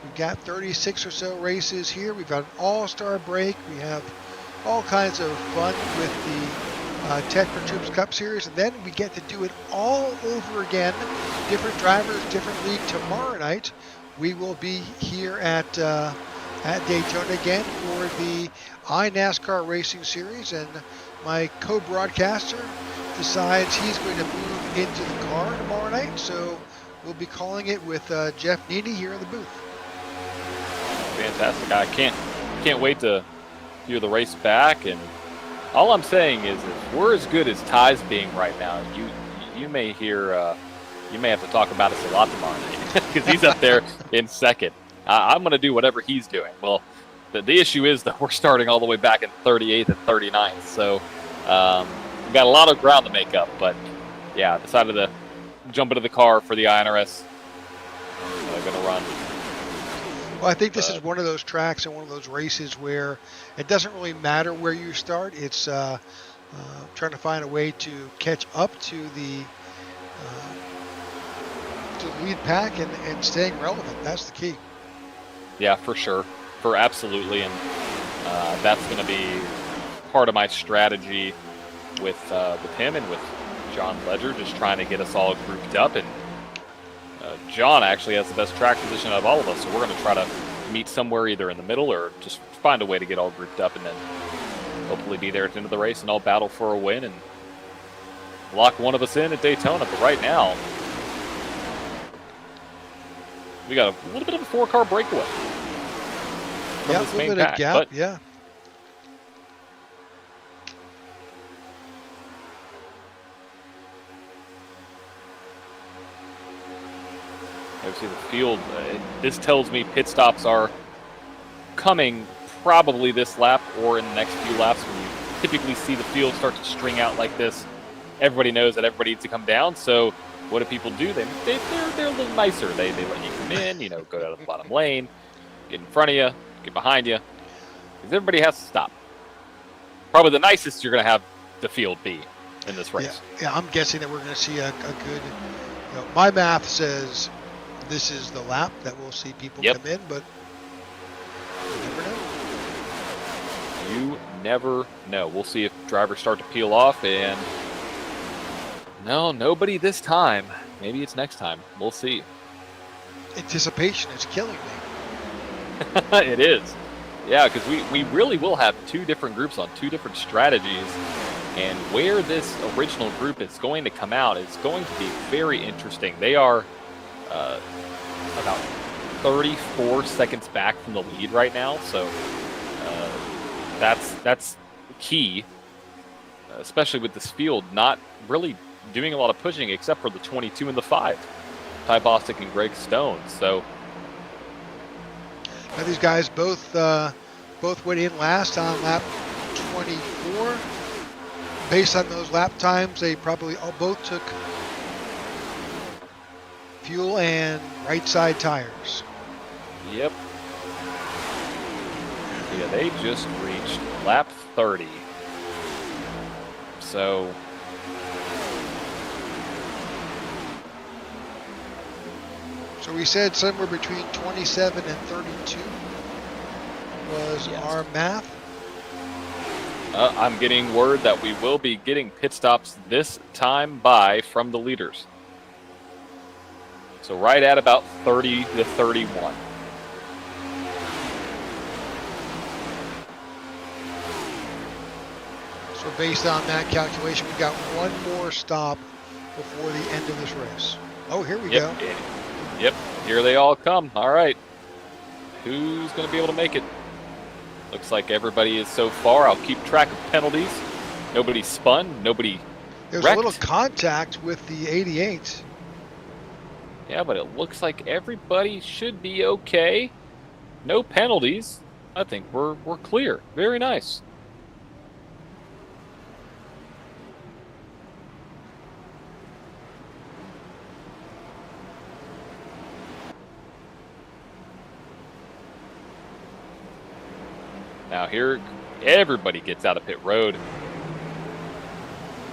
B: We've got 36 or so races here. We've got an all-star break. We have all kinds of fun with the Tech4Troops Cup Series. And then we get to do it all over again. Different drivers, different league. Tomorrow night, we will be here at Daytona again for the iNASCAR Racing Series, and my co-broadcaster decides he's going to move into the car tomorrow night, so we'll be calling it with Jeff Needy here in the booth.
C: Fantastic. I can't wait to hear the race back, and all I'm saying is if we're as good as Ty's being right now, you may hear you may have to talk about us a lot tomorrow night because he's up there in second. I'm going to do whatever he's doing. Well, the issue is that we're starting all the way back in 38th and 39th, so we've got a lot of ground to make up. But yeah, decided to jump into the car for the INRS. I'm going to run.
B: Well, I think this is one of those tracks and one of those races where it doesn't really matter where you start. It's trying to find a way to catch up to the lead pack and staying relevant. That's the key.
C: Yeah, for sure. Absolutely. And that's going to be part of my strategy with him and with John Ledger, just trying to get us all grouped up. And John actually has the best track position out of all of us, so we're going to try to meet somewhere either in the middle or just find a way to get all grouped up and then hopefully be there at the end of the race and all battle for a win and lock one of us in at Daytona. But right now, we got a little bit of a 4-car breakaway from this main pack.
B: Gap, yeah.
C: Obviously, the field, this tells me pit stops are coming probably this lap or in the next few laps. When you typically see the field start to string out like this, everybody knows that everybody needs to come down. So what do people do? They're a little nicer. They let you come in, go down to the bottom lane, get in front of you, get behind you, because everybody has to stop. Probably the nicest you're going to have the field be in this race.
B: Yeah, I'm guessing that we're going to see a good, my math says this is the lap that we'll see people come in, but you never know.
C: You never know. We'll see if drivers start to peel off, and no, nobody this time. Maybe it's next time. We'll see.
B: Anticipation is killing me.
C: It is. Yeah, because we really will have two different groups on two different strategies, and where this original group is going to come out is going to be very interesting. They are about 34 seconds back from the lead right now, so that's key, especially with this field not really doing a lot of pushing except for the 22 and the 5. Ty Bostic and Greg Stone. So
B: now these guys both went in last on lap 24. Based on those lap times, they probably both took fuel and right side tires.
C: Yep. Yeah, they just reached lap 30. So
B: we said somewhere between 27 and 32 was our math.
C: I'm getting word that we will be getting pit stops this time from the leaders. So right at about 30 to 31.
B: So based on that calculation, we got one more stop before the end of this race. Oh, here we go.
C: Yep, here they all come. All right. Who's going to be able to make it? Looks like everybody is so far. I'll keep track of penalties. Nobody spun. Nobody
B: There's
C: wrecked.
B: a little contact with the 88.
C: Yeah, but it looks like everybody should be okay. No penalties. I think we're clear. Very nice. Now here, everybody gets out of pit road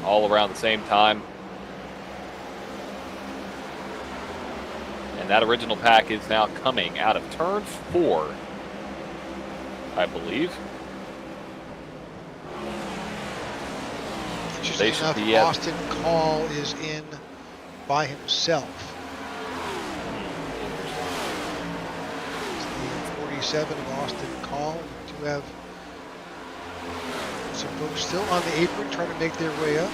C: all around the same time. And that original pack is now coming out of turn 4, I believe.
B: Interesting enough, Austin Call is in by himself. It's the 47 of Austin Call. We have some folks still on the apron trying to make their way up.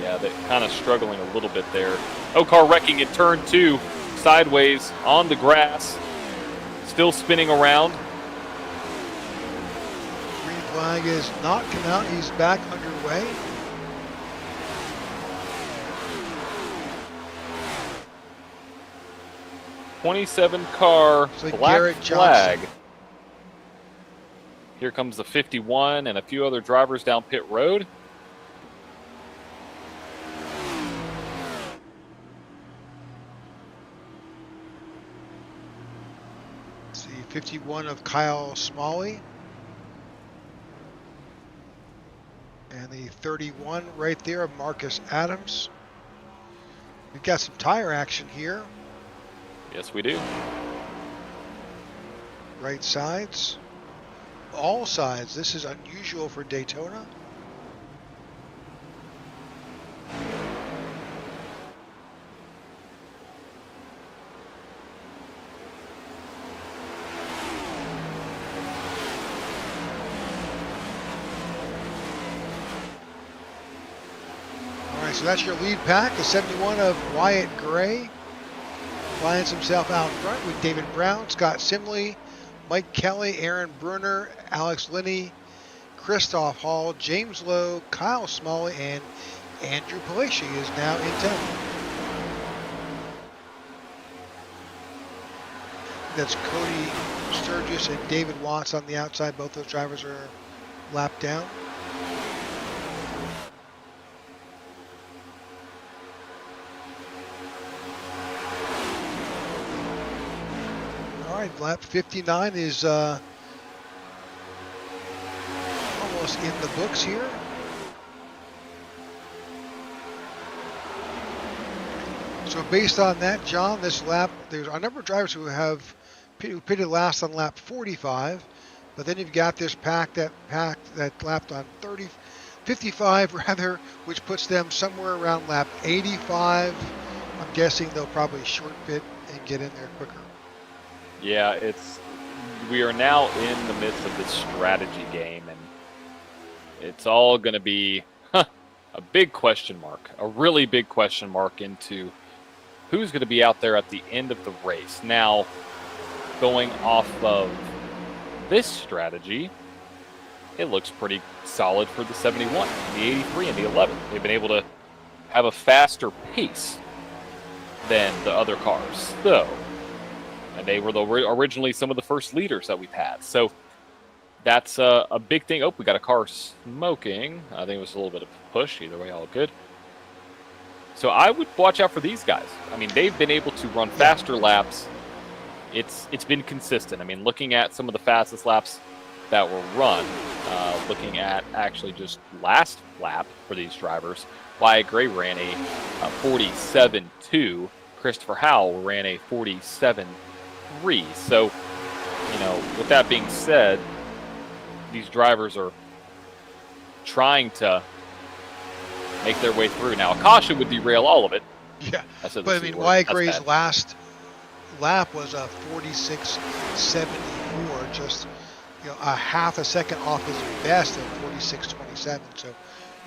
C: Yeah, they're kind of struggling a little bit there. Car wrecking in turn 2, sideways on the grass, still spinning around.
B: Green flag is not come out. He's back underway.
C: '27 car,
B: like
C: black
B: Garrett
C: flag.
B: Johnson.
C: Here comes the 51 and a few other drivers down pit road.
B: It's the 51 of Kyle Smalley. And the 31 right there of Marcus Adams. We've got some tire action here.
C: Yes, we do.
B: Right sides. All sides. This is unusual for Daytona. All right, so that's your lead pack. The 71 of Wyatt Gray finds himself out front with David Brown, Scott Simley, Mike Kelly, Aaron Bruner, Alex Linney, Christoph Hall, James Lowe, Kyle Smalley, and Andrew Palaci is now in town. That's Cody Sturgis and David Watts on the outside. Both those drivers are lapped down. All right, lap 59 is almost in the books here. So based on that, John, this lap, there's a number of drivers who pitted last on lap 45, but then you've got this pack that lapped on 55 rather, which puts them somewhere around lap 85. I'm guessing they'll probably short pit and get in there quicker.
C: Yeah, we are now in the midst of this strategy game, and it's all going to be a big question mark, a really big question mark into who's going to be out there at the end of the race. Now, going off of this strategy, it looks pretty solid for the 71, the 83, and the 11. They've been able to have a faster pace than the other cars. So, and they were originally some of the first leaders that we've had. So that's a big thing. Oh, we got a car smoking. I think it was a little bit of a push. Either way, all good. So I would watch out for these guys. I mean, they've been able to run faster laps. It's been consistent. I mean, looking at some of the fastest laps that were run, looking at actually just last lap for these drivers, Wyatt Gray ran a 47.2. Christopher Howell ran a 47.3. So, with that being said, these drivers are trying to make their way through. Now, a caution would derail all of it.
B: Yeah, but I mean, Wyatt Gray's last lap was a 46.74, just a half a second off his best at 46.27. So,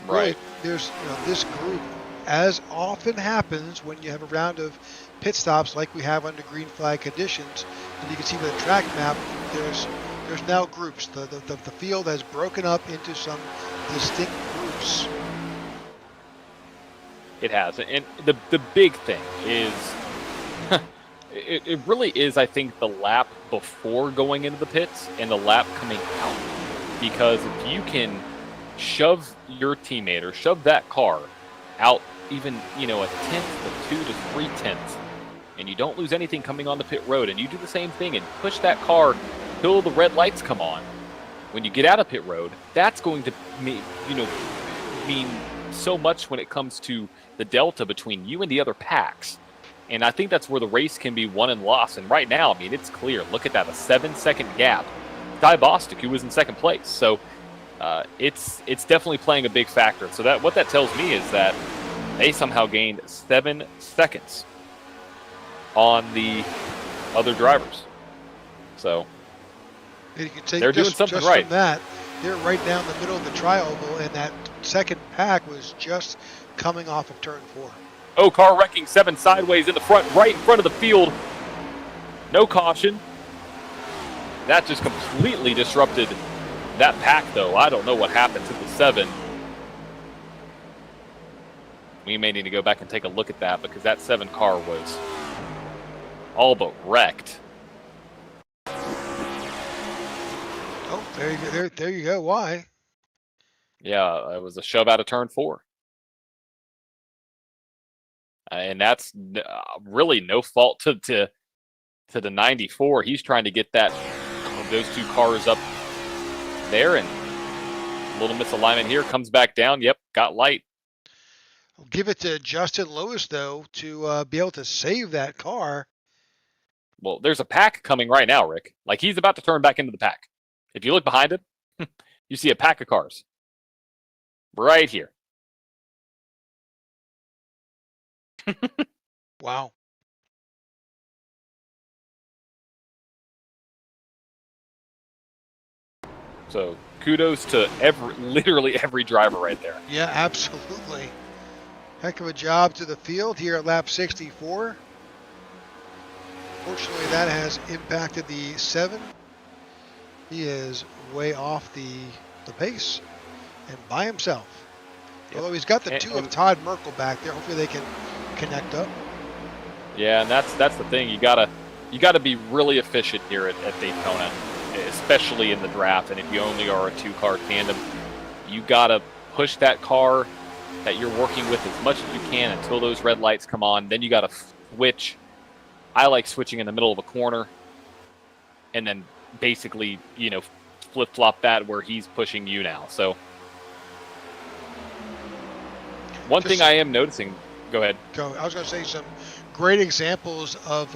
B: really, there's this group, as often happens when you have a round of pit stops like we have under green flag conditions, and you can see with the track map, there's now groups. The field has broken up into some distinct groups.
C: It has, and the big thing is, it really is, I think, the lap before going into the pits and the lap coming out. Because if you can shove your teammate or shove that car out even, a tenth to 2 to 3 tenths, and you don't lose anything coming on the pit road, and you do the same thing and push that car till the red lights come on, when you get out of pit road, that's going to mean so much when it comes to the delta between you and the other packs. And I think that's where the race can be won and lost. And right now, I mean, it's clear. Look at that, a 7-second gap. Ty Bostic, who was in second place. So it's definitely playing a big factor. So what that tells me is that they somehow gained 7 seconds on the other drivers. So they're doing something right.
B: From that, they're right down the middle of the tri-oval, and that second pack was just coming off of turn 4.
C: Oh, car wrecking 7 sideways in the front, right in front of the field. No caution. That just completely disrupted that pack, though. I don't know what happened to the 7. We may need to go back and take a look at that, because that 7 car was all but wrecked.
B: Oh, there you go. Why?
C: Yeah, it was a shove out of turn 4. And that's really no fault to the 94. He's trying to get those 2 cars up there, and a little misalignment here, comes back down. Yep, got light.
B: I'll give it to Justin Lewis, though, to be able to save that car.
C: Well, there's a pack coming right now, Rick. Like, he's about to turn back into the pack. If you look behind him, you see a pack of cars right here.
B: Wow.
C: So kudos to literally every driver right there.
B: Yeah, absolutely. Heck of a job to the field here at lap 64. Fortunately, that has impacted the 7. He is way off the pace and by himself. Yep. Although he's got the 2 of Todd Merkel back there. Hopefully they can connect up.
C: Yeah, and that's the thing. You gotta be really efficient here at Daytona, especially in the draft. And if you only are a 2-car tandem, you gotta push that car that you're working with as much as you can until those red lights come on. Then you gotta switch. I like switching in the middle of a corner, and then basically, flip-flop that where he's pushing you now. So one thing I am noticing. Go ahead.
B: I was going to say some great examples of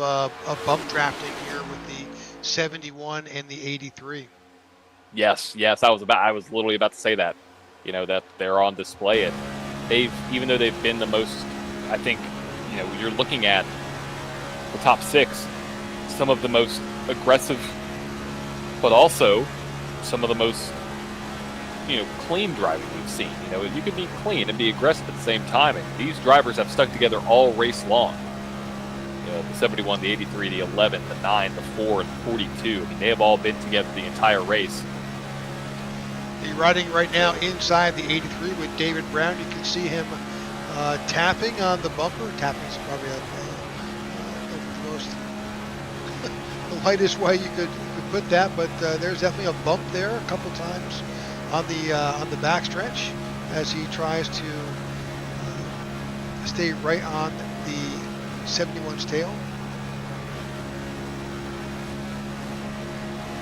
B: bump drafting here with the 71 and the 83.
C: Yes, I was literally about to say that. That they're on display, and even though they've been the most, I think, you're looking at the top 6, some of the most aggressive, but also some of the most, clean driving we've seen. You can be clean and be aggressive at the same time, and these drivers have stuck together all race long. The 71, the 83, the 11, the 9, the 4, and the 42. I mean, they have all been together the entire race.
B: He's riding right now inside the 83 with David Brown. You can see him Tapping on the bumper. Tapping is probably the most the lightest way you could put that, but there's definitely a bump there a couple times on the backstretch as he tries to stay right on the 71's tail.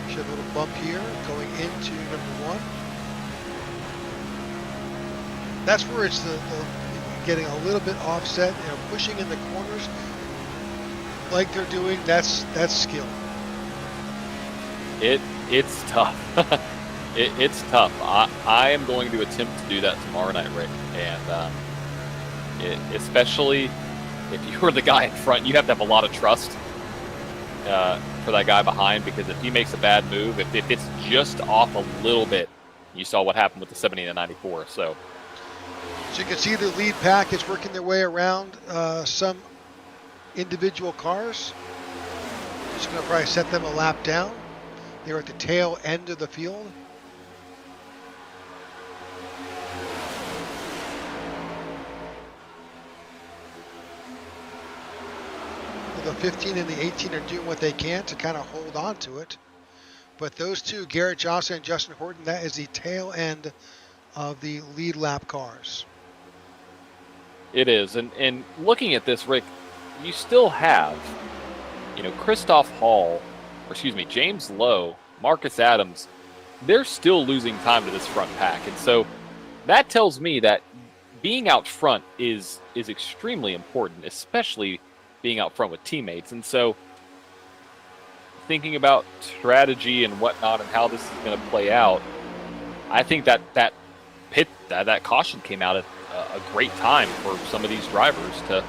B: Should have a little bump here going into number 1. That's where it's the getting a little bit offset, pushing in the corners like they're doing. That's skill.
C: It's tough. It's tough. I am going to attempt to do that tomorrow night, Rick, and especially if you're the guy in front, you have to have a lot of trust for that guy behind, because if he makes a bad move, if it's just off a little bit, you saw what happened with the 70 and the 94. So
B: you can see the lead pack is working their way around some individual cars. Just going to probably set them a lap down. They're at the tail end of the field. The 15 and the 18 are doing what they can to kind of hold on to it. But those two, Garrett Johnson and Justin Horton, that is the tail end of the lead lap cars.
C: it is. And looking at this, Rick, you still have, Christoph Hall, James Lowe, Marcus Adams, they're still losing time to this front pack. And so that tells me that being out front is extremely important, especially being out front with teammates. And so thinking about strategy and whatnot and how this is going to play out, I think that caution came out at a great time for some of these drivers to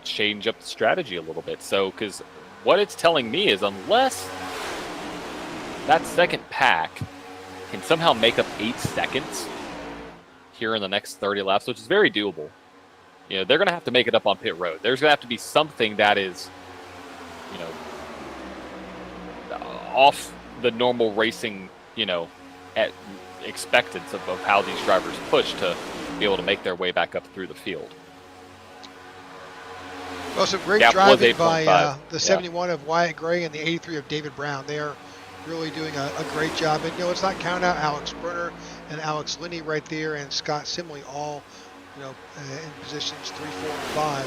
C: change up the strategy a little bit. So, because what it's telling me is unless that second pack can somehow make up 8 seconds here in the next 30 laps, which is very doable, they're going to have to make it up on pit road. There's going to have to be something that is, off the normal racing, at expectance of how these drivers push to be able to make their way back up through the field.
B: Well, some great driving by the 71 of Wyatt Gray and the 83 of David Brown. They are really doing a great job. And, let's not count out Alex Brunner and Alex Linney right there, and Scott Simley, all, in positions 3, 4, and 5.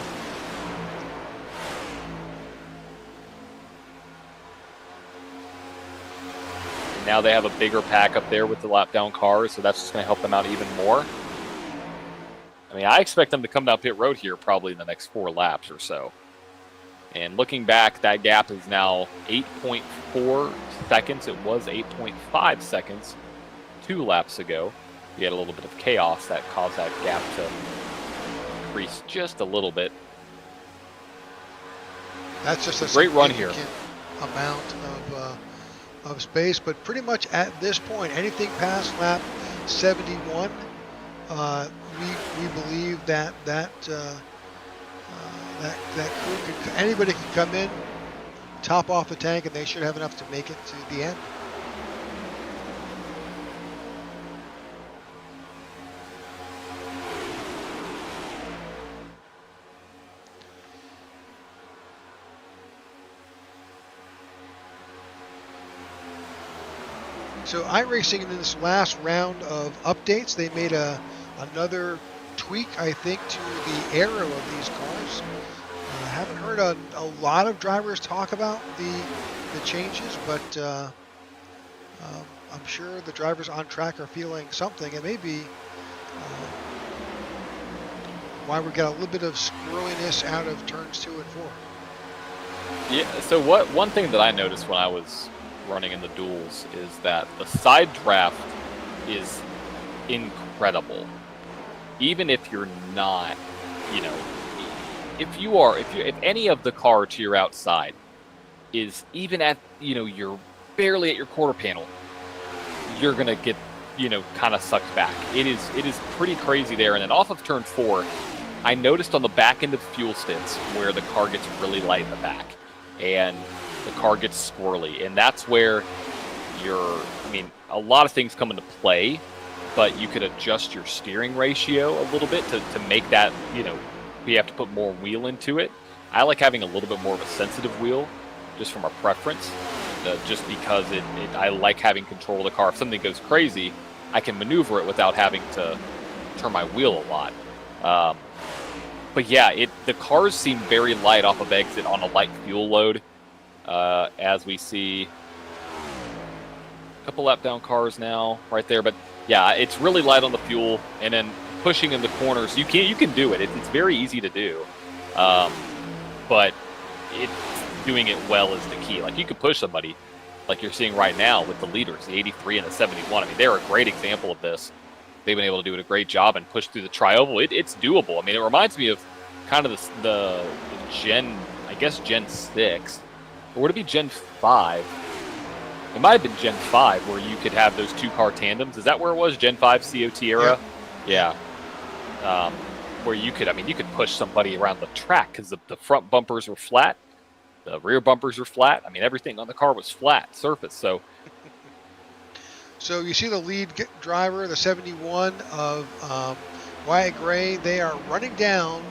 C: Now they have a bigger pack up there with the lap down cars, so that's just going to help them out even more. I mean, I expect them to come down pit road here probably in the next 4 laps or so. And looking back, that gap is now 8.4 seconds. It was 8.5 seconds 2 laps ago. We had a little bit of chaos that caused that gap to increase just a little bit.
B: That's just a
C: great run here.
B: Amount of space, but pretty much at this point, anything past lap 71, we believe that crew anybody can come in, top off the tank, and they should have enough to make it to the end. So iRacing in this last round of updates, they made another tweak, I think, to the aero of these cars. I haven't heard a lot of drivers talk about the changes, but I'm sure the drivers on track are feeling something. It may be why we got a little bit of squirreliness out of turns 2 and 4.
C: Yeah, so one thing that I noticed when I was running in the duels is that the side draft is incredible. Even if you're not, if any of the car to your outside is even at, you're barely at your quarter panel, you're gonna get, kind of sucked back. It is pretty crazy there. And then off of turn 4, I noticed on the back end of fuel stints where the car gets really light in the back and the car gets squirrely, and that's where a lot of things come into play but you could adjust your steering ratio a little bit to make that, we have to put more wheel into it. I like having a little bit more of a sensitive wheel, just from a preference, just because I like having control of the car. If something goes crazy, I can maneuver it without having to turn my wheel a lot. But yeah, the cars seem very light off of exit on a light fuel load, as we see a couple lap down cars now right there. But yeah, it's really light on the fuel, and then pushing in the corners, you can do it. It's very easy to do, but doing it well is the key. Like, you could push somebody, like you're seeing right now with the leaders, the 83 and the 71. I mean, they're a great example of this. They've been able to do a great job and push through the tri-oval. It's doable. I mean, it reminds me of kind of the Gen 6. Or would it be Gen 5? It might have been Gen 5 where you could have those two-car tandems. Is that where it was? Gen 5 COT era? Yeah. Where you could push somebody around the track because the front bumpers were flat. The rear bumpers were flat. I mean, everything on the car was flat surface. So
B: you see the lead driver, the 71 of Wyatt Gray. They are running down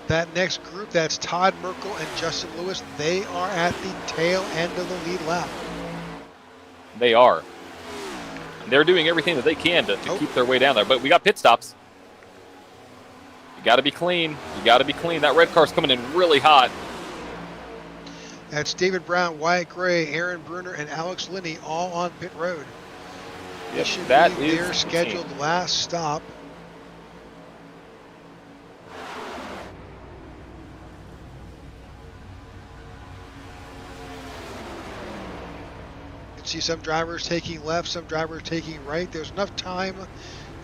B: that next group. That's Todd Merkel and Justin Lewis. They are at the tail end of the lead lap.
C: They are. And they're doing everything that they can to keep their way down there. But we got pit stops. You got to be clean. That red car's coming in really hot.
B: That's David Brown, Wyatt Gray, Aaron Bruner, and Alex Linney all on pit road.
C: Yep,
B: This should
C: that
B: be
C: is
B: their scheduled last stop. You can see some drivers taking left, some drivers taking right. There's enough time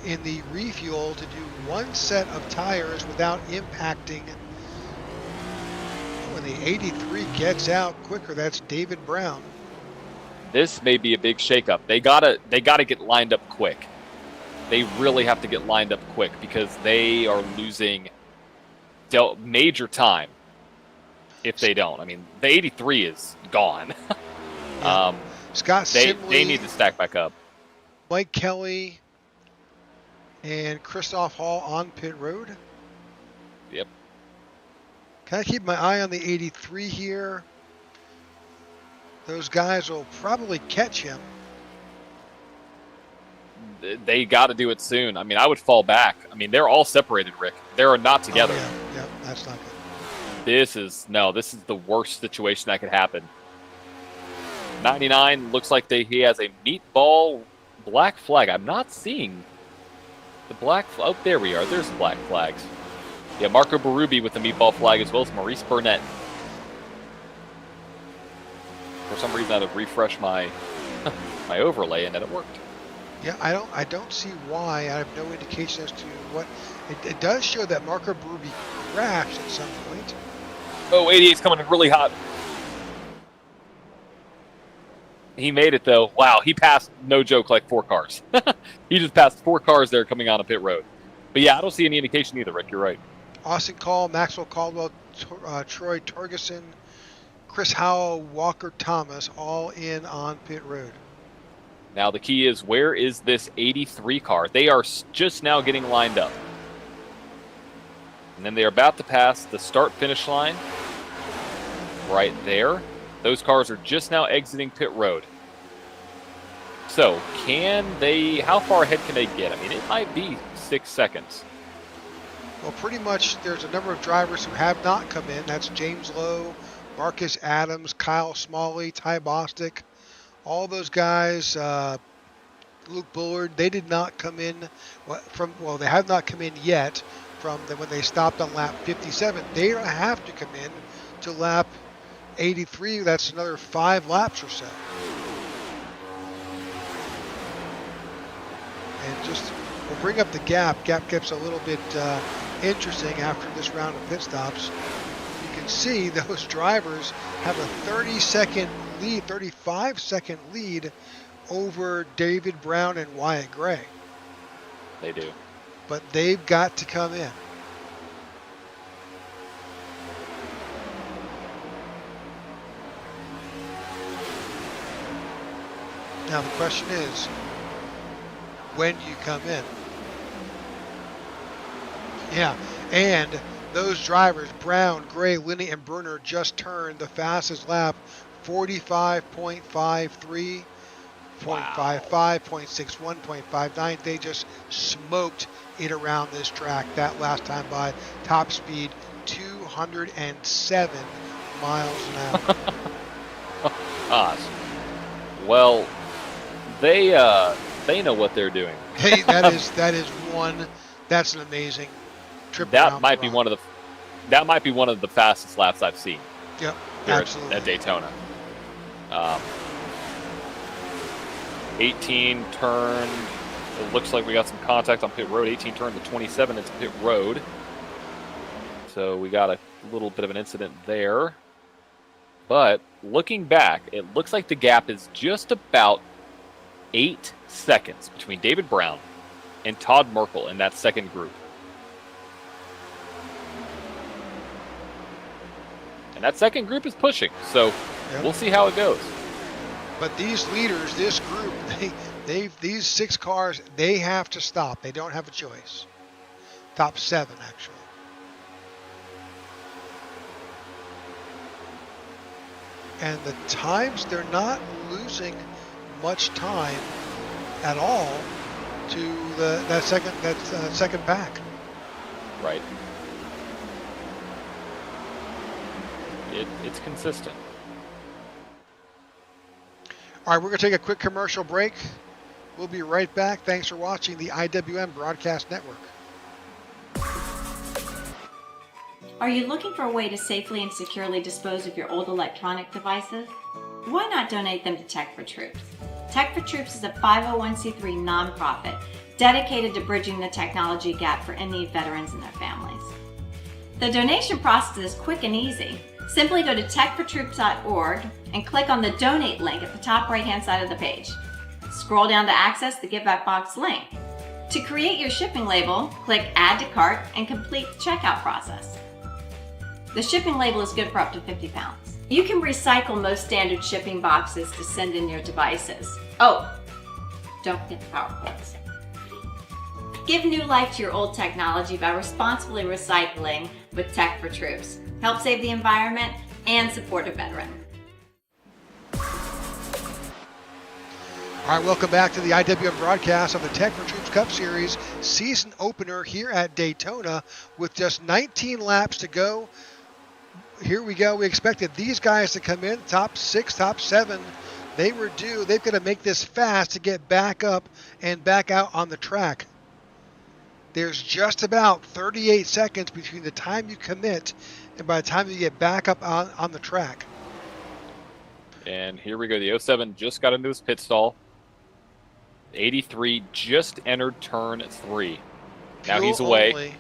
B: in the refuel to do one set of tires without impacting. When the 83 gets out quicker, that's David Brown.
C: This may be a big shakeup. They gotta get lined up quick. They really have to get lined up quick because they are losing major time if they don't. I mean, the 83 is gone.
B: Yeah. Scott Simley,
C: they need to stack back up.
B: Mike Kelly, and Christoph Hall on pit road.
C: Yep.
B: Kind of keep my eye on the 83 here. Those guys will probably catch him.
C: They got to do it soon. I mean, I would fall back. I mean, they're all separated, Rick. They're not together.
B: Oh, yeah, that's not good.
C: This is the worst situation that could happen. 99 looks like he has a meatball black flag. I'm not seeing the black. Oh, there we are. There's the black flags. Yeah, Marco Berube with the meatball flag, as well as Maurice Burnett. For some reason, I had to refresh my my overlay, and then it worked.
B: Yeah, I don't see why. I have no indication as to what. It does show that Marco Berube crashed at some point.
C: Oh, 88's coming in really hot. He made it, though. Wow, he passed, no joke, like 4 cars. He just passed 4 cars there coming on a pit road. But yeah, I don't see any indication either, Rick. You're right.
B: Austin Call, Maxwell Caldwell, Troy Torgerson, Chris Howell, Walker Thomas, all in on pit road.
C: Now the key is, where is this 83 car? They are just now getting lined up. And then they're about to pass the start-finish line right there. Those cars are just now exiting pit road. So how far ahead can they get? I mean, it might be 6 seconds.
B: Well, pretty much there's a number of drivers who have not come in. That's James Lowe, Marcus Adams, Kyle Smalley, Ty Bostic. All those guys, Luke Bullard, they did not come in they have not come in yet from when they stopped on lap 57. They don't have to come in to lap 83. That's another 5 laps or so. And we'll bring up the gap. Gap gets a little bit interesting after this round of pit stops. You can see those drivers have a 30-second lead, 35-second lead over David Brown and Wyatt Gray.
C: They do.
B: But they've got to come in. Now the question is, when you come in. Yeah, and those drivers, Brown, Gray, Linney, and Brunner, just turned the fastest lap, 45.53, 0.55, 0.61, 0.59. They just smoked it around this track that last time by top speed, 207 miles an hour.
C: Gosh. Well, they know what they're doing.
B: Hey, that is one. That's an amazing trip.
C: That might be one of the fastest laps I've seen.
B: Yep,
C: here
B: absolutely.
C: at Daytona. 18 turned. It looks like we got some contact on pit road. 18 turned to 27 into pit road. So we got a little bit of an incident there. But looking back, it looks like the gap is just about 8 seconds between David Brown and Todd Merkel in that second group. And that second group is pushing, so we'll see how it goes.
B: But these leaders, this group, these 6 cars, they have to stop. They don't have a choice. Top 7, actually. And the times, they're not losing much time at all to that second pack.
C: Right. It's consistent.
B: All right, we're going to take a quick commercial break. We'll be right back. Thanks for watching the IWM Broadcast Network.
F: Are you looking for a way to safely and securely dispose of your old electronic devices? Why not donate them to Tech4Troops? Tech4Troops is a 501c3 nonprofit dedicated to bridging the technology gap for in-need veterans and their families. The donation process is quick and easy. Simply go to tech4troops.org and click on the donate link at the top right-hand side of the page. Scroll down to access the Give Back Box link. To create your shipping label, click Add to Cart and complete the checkout process. The shipping label is good for up to 50 pounds. You can recycle most standard shipping boxes to send in your devices. Oh, don't forget the power cords. Give new life to your old technology by responsibly recycling with Tech4Troops. Help save the environment and support a veteran.
B: All right, welcome back to the IWM broadcast of the Tech4Troops Cup Series season opener here at Daytona with just 19 laps to go. Here we go. We expected these guys to come in, top 6, top 7. They were due. They've got to make this fast to get back up and back out on the track. There's just about 38 seconds between the time you commit and by the time you get back up on the track.
C: And here we go. The 07 just got into his pit stall. 83 just entered turn 3. Now he's away.
B: Only.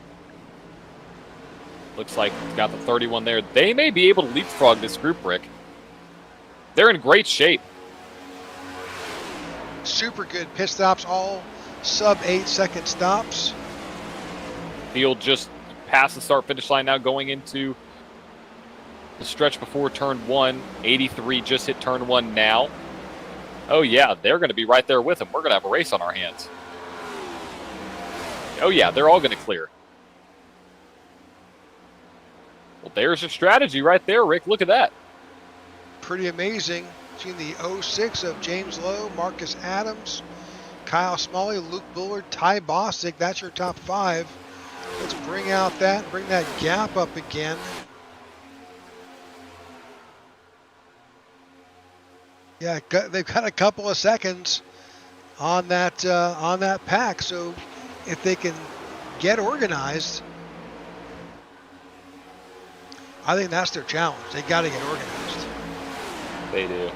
C: Looks like he's got the 31 there. They may be able to leapfrog this group, Rick. They're in great shape.
B: Super good pit stops, all sub 8 second stops.
C: Field just past the start-finish line now, going into the stretch before turn 1. 83 just hit turn 1 now. Oh, yeah, they're going to be right there with him. We're going to have a race on our hands. Oh, yeah, they're all going to clear. Well, there's your strategy right there, Rick. Look at that.
B: Pretty amazing. Between the 06 of James Lowe, Marcus Adams, Kyle Smalley, Luke Bullard, Ty Bostic. That's your top 5. Let's bring out bring that gap up again. Yeah, they've got a couple of seconds on that pack. So if they can get organized, I think that's their challenge. They got to get organized.
C: They do.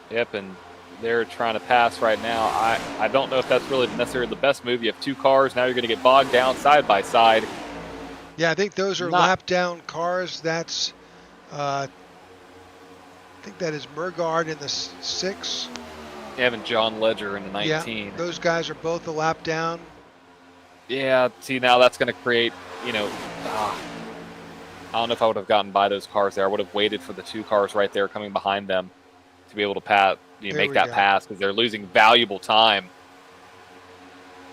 C: Yep, and they're trying to pass right now. I don't know if that's really necessarily the best move. You have 2 cars. Now you're going to get bogged down side by side.
B: Yeah, I think those are lap down cars. That's, I think that is Mergard in the 6.
C: Having John Ledger in the 19.
B: Yeah, those guys are both a lap down.
C: Yeah, see, now that's going to create, I don't know if I would have gotten by those cars there. I would have waited for the 2 cars right there coming behind them to be able to make that pass because they're losing valuable time.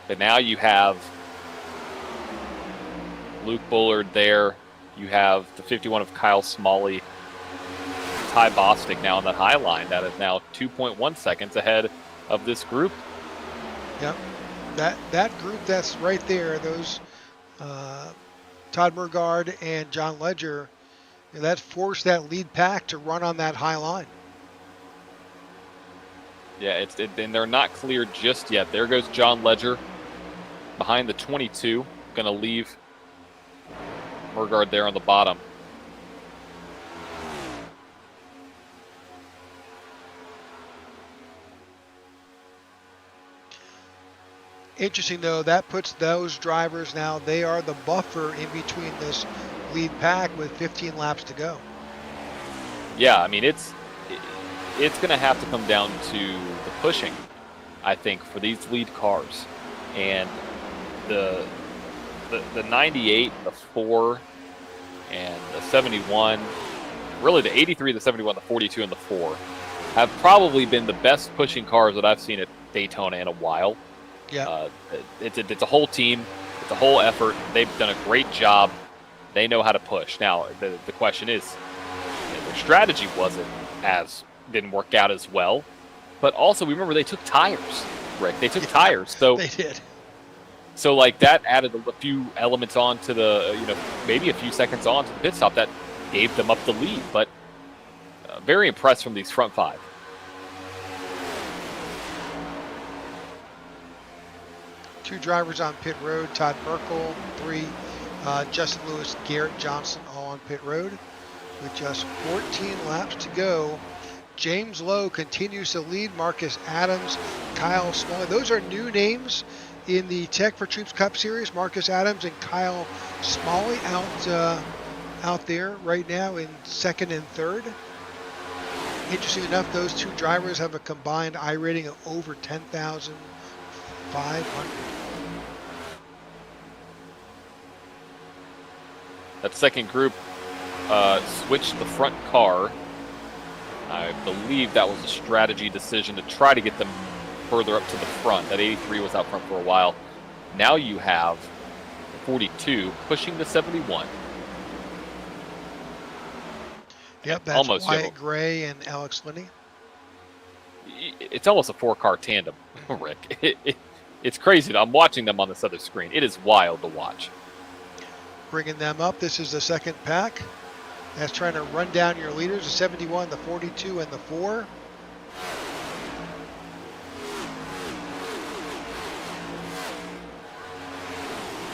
C: But now you have Luke Bullard there. You have the 51 of Kyle Smalley. Ty Bostic now on that high line. That is now 2.1 seconds ahead of this group.
B: Yep. That group that's right there, those Todd Murgaard and John Ledger, that forced that lead pack to run on that high line.
C: Yeah, and they're not clear just yet. There goes John Ledger behind the 22. Going to leave Murgaard there on the bottom.
B: Interesting, though, that puts those drivers now, they are the buffer in between this lead pack with 15 laps to go.
C: Yeah, I mean, it's going to have to come down to the pushing, I think, for these lead cars. And the 98, the 4, and the 71, really the 83, the 71, the 42, and the 4 have probably been the best pushing cars that I've seen at Daytona in a while.
B: Yeah,
C: it's a whole team. It's a whole effort. They've done a great job. They know how to push. Now, the question is, their strategy didn't work out as well. But also, remember, they took tires, Rick. They took tires. So
B: they did.
C: So, like, that added a few elements on to the, maybe a few seconds on to the pit stop that gave them up the lead. But very impressed from these front five.
B: Two drivers on pit road, Todd Merkel, 3, Justin Lewis, Garrett Johnson, all on pit road. With just 14 laps to go, James Lowe continues to lead. Marcus Adams, Kyle Smalley. Those are new names in the Tech4Troops Cup Series. Marcus Adams and Kyle Smalley out there right now in second and third. Interesting enough, those two drivers have a combined I rating of over 10,500.
C: That second group switched the front car. I believe that was a strategy decision to try to get them further up to the front. That 83 was out front for a while. Now you have 42 pushing the 71.
B: Yep, that's
C: almost
B: Wyatt Gray and Alex Linney.
C: It's almost a 4-car tandem, Rick. It's crazy. I'm watching them on this other screen. It is wild to watch.
B: Bringing them up. This is the second pack. That's trying to run down your leaders, the 71, the 42, and the 4.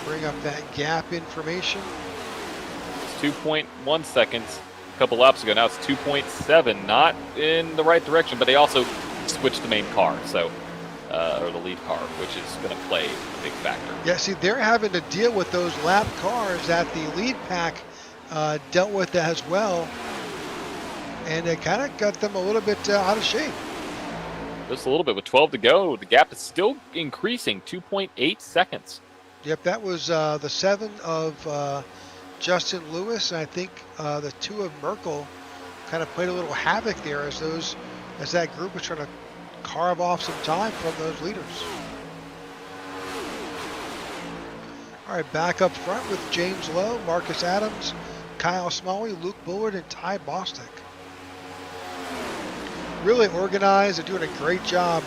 B: Bring up that gap information.
C: It's 2.1 seconds a couple laps ago. Now it's 2.7. Not in the right direction, but they also switched the main car, so or the lead car, which is going to play a big factor.
B: Yeah, see, they're having to deal with those lap cars that the lead pack dealt with as well, and it kind of got them a little bit out of shape.
C: Just a little bit with 12 to go. The gap is still increasing, 2.8 seconds.
B: Yep, that was the 7 of Justin Lewis, and I think the 2 of Merkel kind of played a little havoc there as that group was trying to carve off some time from those leaders. All right, back up front with James Lowe, Marcus Adams, Kyle Smalley, Luke Bullard, and Ty Bostic. Really organized. They're doing a great job.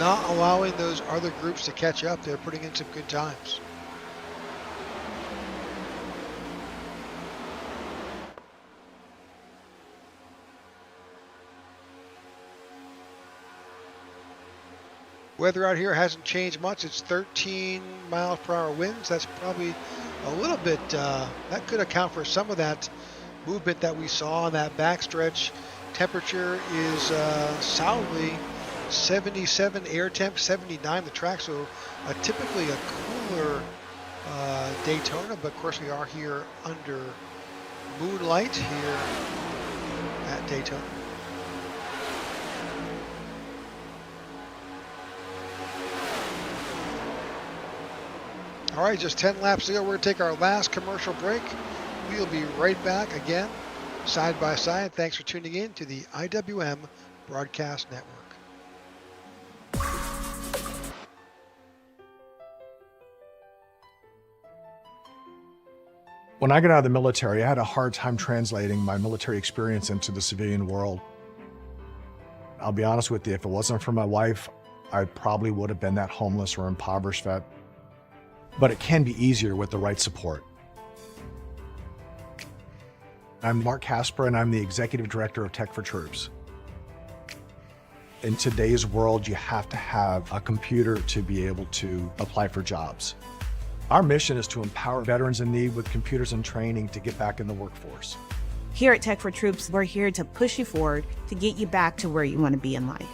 B: Not allowing those other groups to catch up. They're putting in some good times. Weather out here hasn't changed much. It's 13 miles per hour winds. That's probably a little bit, that could account for some of that movement that we saw on that backstretch. Temperature is solidly 77, air temp 79, the track, so typically a cooler Daytona, but of course we are here under moonlight here at Daytona. All right, just 10 laps to go. We're going to take our last commercial break. We'll be right back again side by side. Thanks for tuning in to the IWM Broadcast Network.
G: When I got out of the military, I had a hard time translating my military experience into the civilian world. I'll be honest with you, if it wasn't for my wife, I probably would have been that homeless or impoverished vet. But it can be easier with the right support. I'm Mark Casper, and I'm the Executive Director of Tech4Troops. In today's world, you have to have a computer to be able to apply for jobs. Our mission is to empower veterans in need with computers and training to get back in the workforce.
H: Here at Tech4Troops, we're here to push you forward to get you back to where you want to be in life.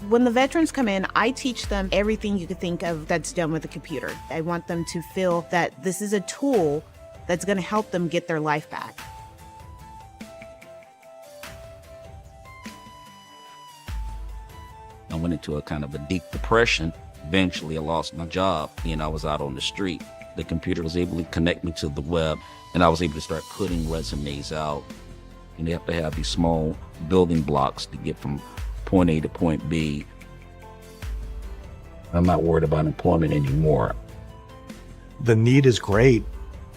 H: When the veterans come in, I teach them everything you could think of that's done with a computer. I want them to feel that this is a tool that's going to help them get their life back.
I: I went into a kind of a deep depression. Eventually, I lost my job and I was out on the street. The computer was able to connect me to the web, and I was able to start putting resumes out. And you have to have these small building blocks to get from point A to point B. I'm not worried about employment anymore.
G: The need is great,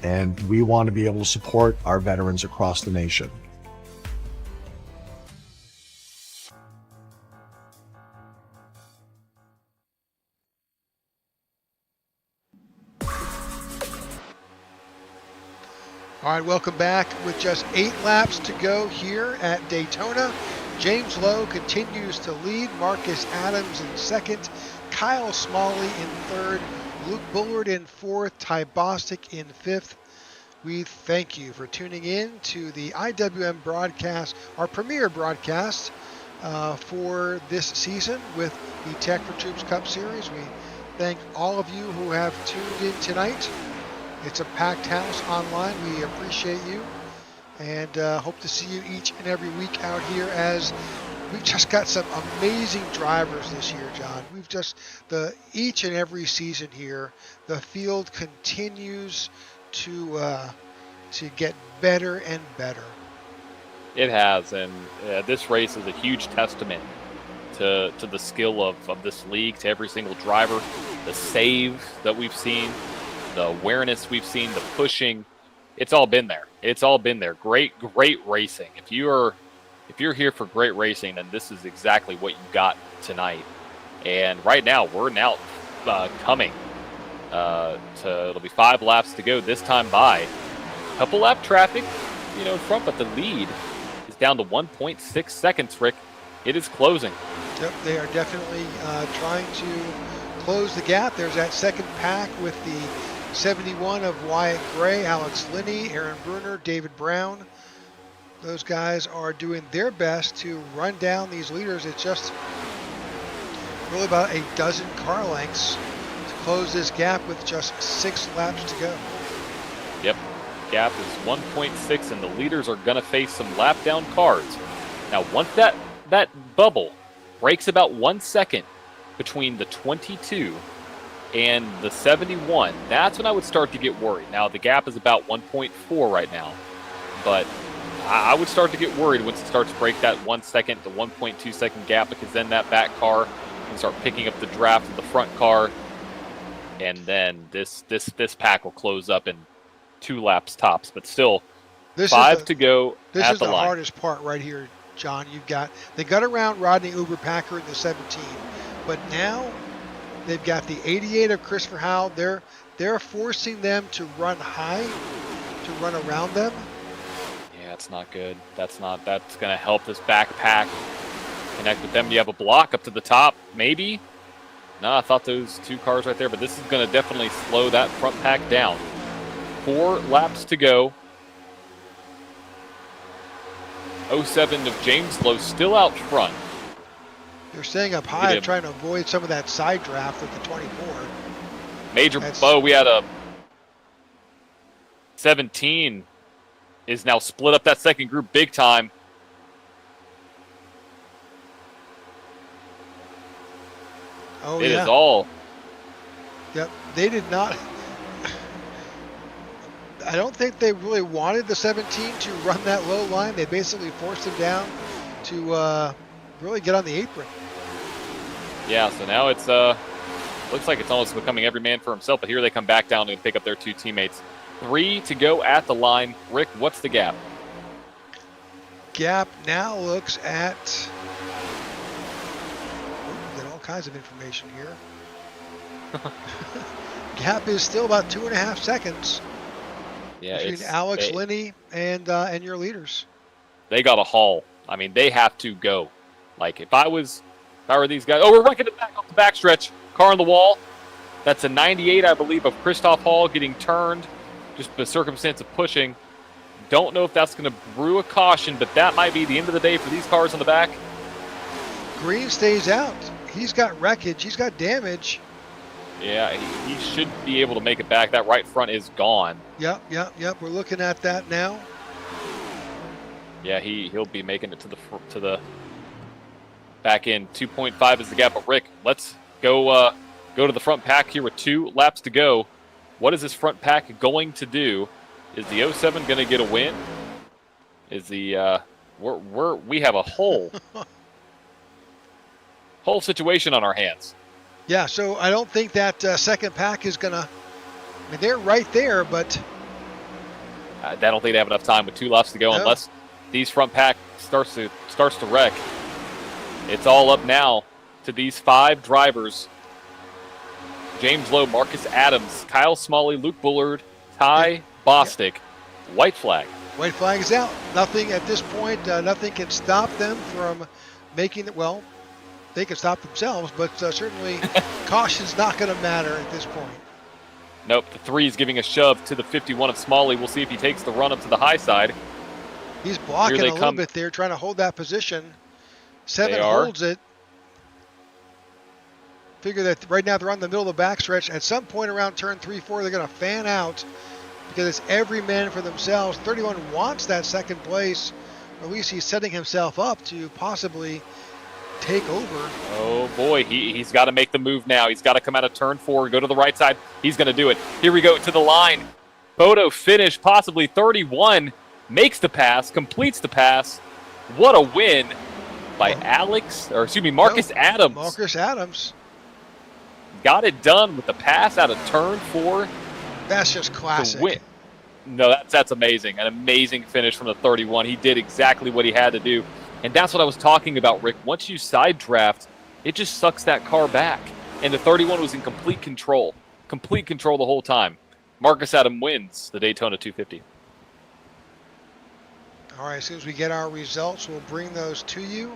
G: and we want to be able to support our veterans across the nation.
B: All right, welcome back. With just 8 laps to go here at Daytona, James Lowe continues to lead. Marcus Adams in second, Kyle Smalley in third, Luke Bullard in fourth, Ty Bostic in fifth. We thank you for tuning in to the IWM broadcast, our premier broadcast for this season with the Tech4Troops Cup Series. We thank all of you who have tuned in tonight. It's a packed house online. We appreciate you and hope to see you each and every week out here, as we've just got some amazing drivers this year, John. We've just, each and every season here, the field continues to get better and better.
C: It has, and this race is a huge testament to the skill of this league, to every single driver, the save that we've seen, the awareness we've seen, the pushing. It's all been there. It's all been there. Great racing. If you're here for great racing, then this is exactly what you got tonight. And right now, we're now coming it'll be 5 laps to go this time by. Couple lap traffic, in front, but the lead is down to 1.6 seconds, Rick. It is closing.
B: Yep, they are definitely trying to close the gap. There's that second pack with the 71 of Wyatt Gray, Alex Linney, Aaron Bruner, David Brown. Those guys are doing their best to run down these leaders. It's just really about a dozen car lengths to close this gap with just 6 laps to go.
C: Yep, gap is 1.6, and the leaders are going to face some lap down cars. Now, once that bubble breaks about 1 second between the 22 and the 71, that's when I would start to get worried. Now, the gap is about 1.4 right now, but I would start to get worried once it starts to break that 1 second to 1.2 second gap, because then that back car can start picking up the draft of the front car, and then this pack will close up in 2 laps tops. But still, 5 to go at the line.
B: This is the hardest part right here, John. They got around Rodney Uber-Packer in the 17, but now they've got the 88 of Christopher Howell. They're forcing them to run high, to run around them.
C: Yeah, it's not good. That's going to help this backpack connect with them. You have a block up to the top, maybe? No, I thought those 2 cars right there, but this is going to definitely slow that front pack down. 4 laps to go. 07 of James Lowe still out front.
B: They're staying up high, trying to avoid some of that side draft with the 24.
C: We had a 17 is now split up that second group big time.
B: Oh,
C: it is all.
B: Yep, they did not. I don't think they really wanted the 17 to run that low line. They basically forced him down to really get on the apron.
C: Yeah, so now it's looks like it's almost becoming every man for himself, but here they come back down and pick up their two teammates. 3 to go at the line. Rick, what's the gap?
B: Gap now looks at... Got all kinds of information here. Gap is still about 2.5 seconds between Alex, Linney, and your leaders.
C: They got a haul. I mean, they have to go. Like, if I were these guys... Oh, we're wrecking it back off the backstretch. Car on the wall. That's a 98, I believe, of Christoph Hall getting turned. Just the circumstance of pushing. Don't know if that's going to brew a caution, but that might be the end of the day for these cars on the back.
B: Green stays out. He's got wreckage. He's got damage.
C: Yeah, he should be able to make it back. That right front is gone.
B: Yep. We're looking at that now.
C: Yeah, he'll be making it to the back end. 2.5 is the gap. But Rick, let's go to the front pack here with 2 laps to go. What is this front pack going to do? Is the 07 going to get a win? Is the we have a whole situation on our hands.
B: Yeah, so I don't think that second pack is going to... I mean, they're right there, but...
C: I don't think they have enough time with 2 laps to go unless these front pack starts to wreck. It's all up now to these 5 drivers. James Lowe, Marcus Adams, Kyle Smalley, Luke Bullard, Ty Bostic. White flag.
B: White flag is out. Nothing at this point, nothing can stop them from making it. Well, they can stop themselves, but certainly caution's not going to matter at this point.
C: Nope, the 3 is giving a shove to the 51 of Smalley. We'll see if he takes the run up to the high side.
B: He's blocking a little bit there, trying to hold that position. 7 holds it. Figure that right now they're on the middle of the backstretch. At some point around turn 3-4, they're going to fan out because it's every man for themselves. 31 wants that second place. Or at least he's setting himself up to possibly take over.
C: Oh boy, he's got to make the move now. He's got to come out of turn 4 and go to the right side. He's going to do it. Here we go to the line. Photo finish, possibly 31. Makes the pass, completes the pass. What a win by Marcus Adams.
B: Marcus Adams.
C: Got it done with the pass out of turn 4.
B: That's just classic.
C: Win. No, that's amazing. An amazing finish from the 31. He did exactly what he had to do. And that's what I was talking about, Rick. Once you side draft, it just sucks that car back. And the 31 was in complete control. Complete control the whole time. Marcus Adams wins the Daytona 250.
B: All right, as soon as we get our results, we'll bring those to you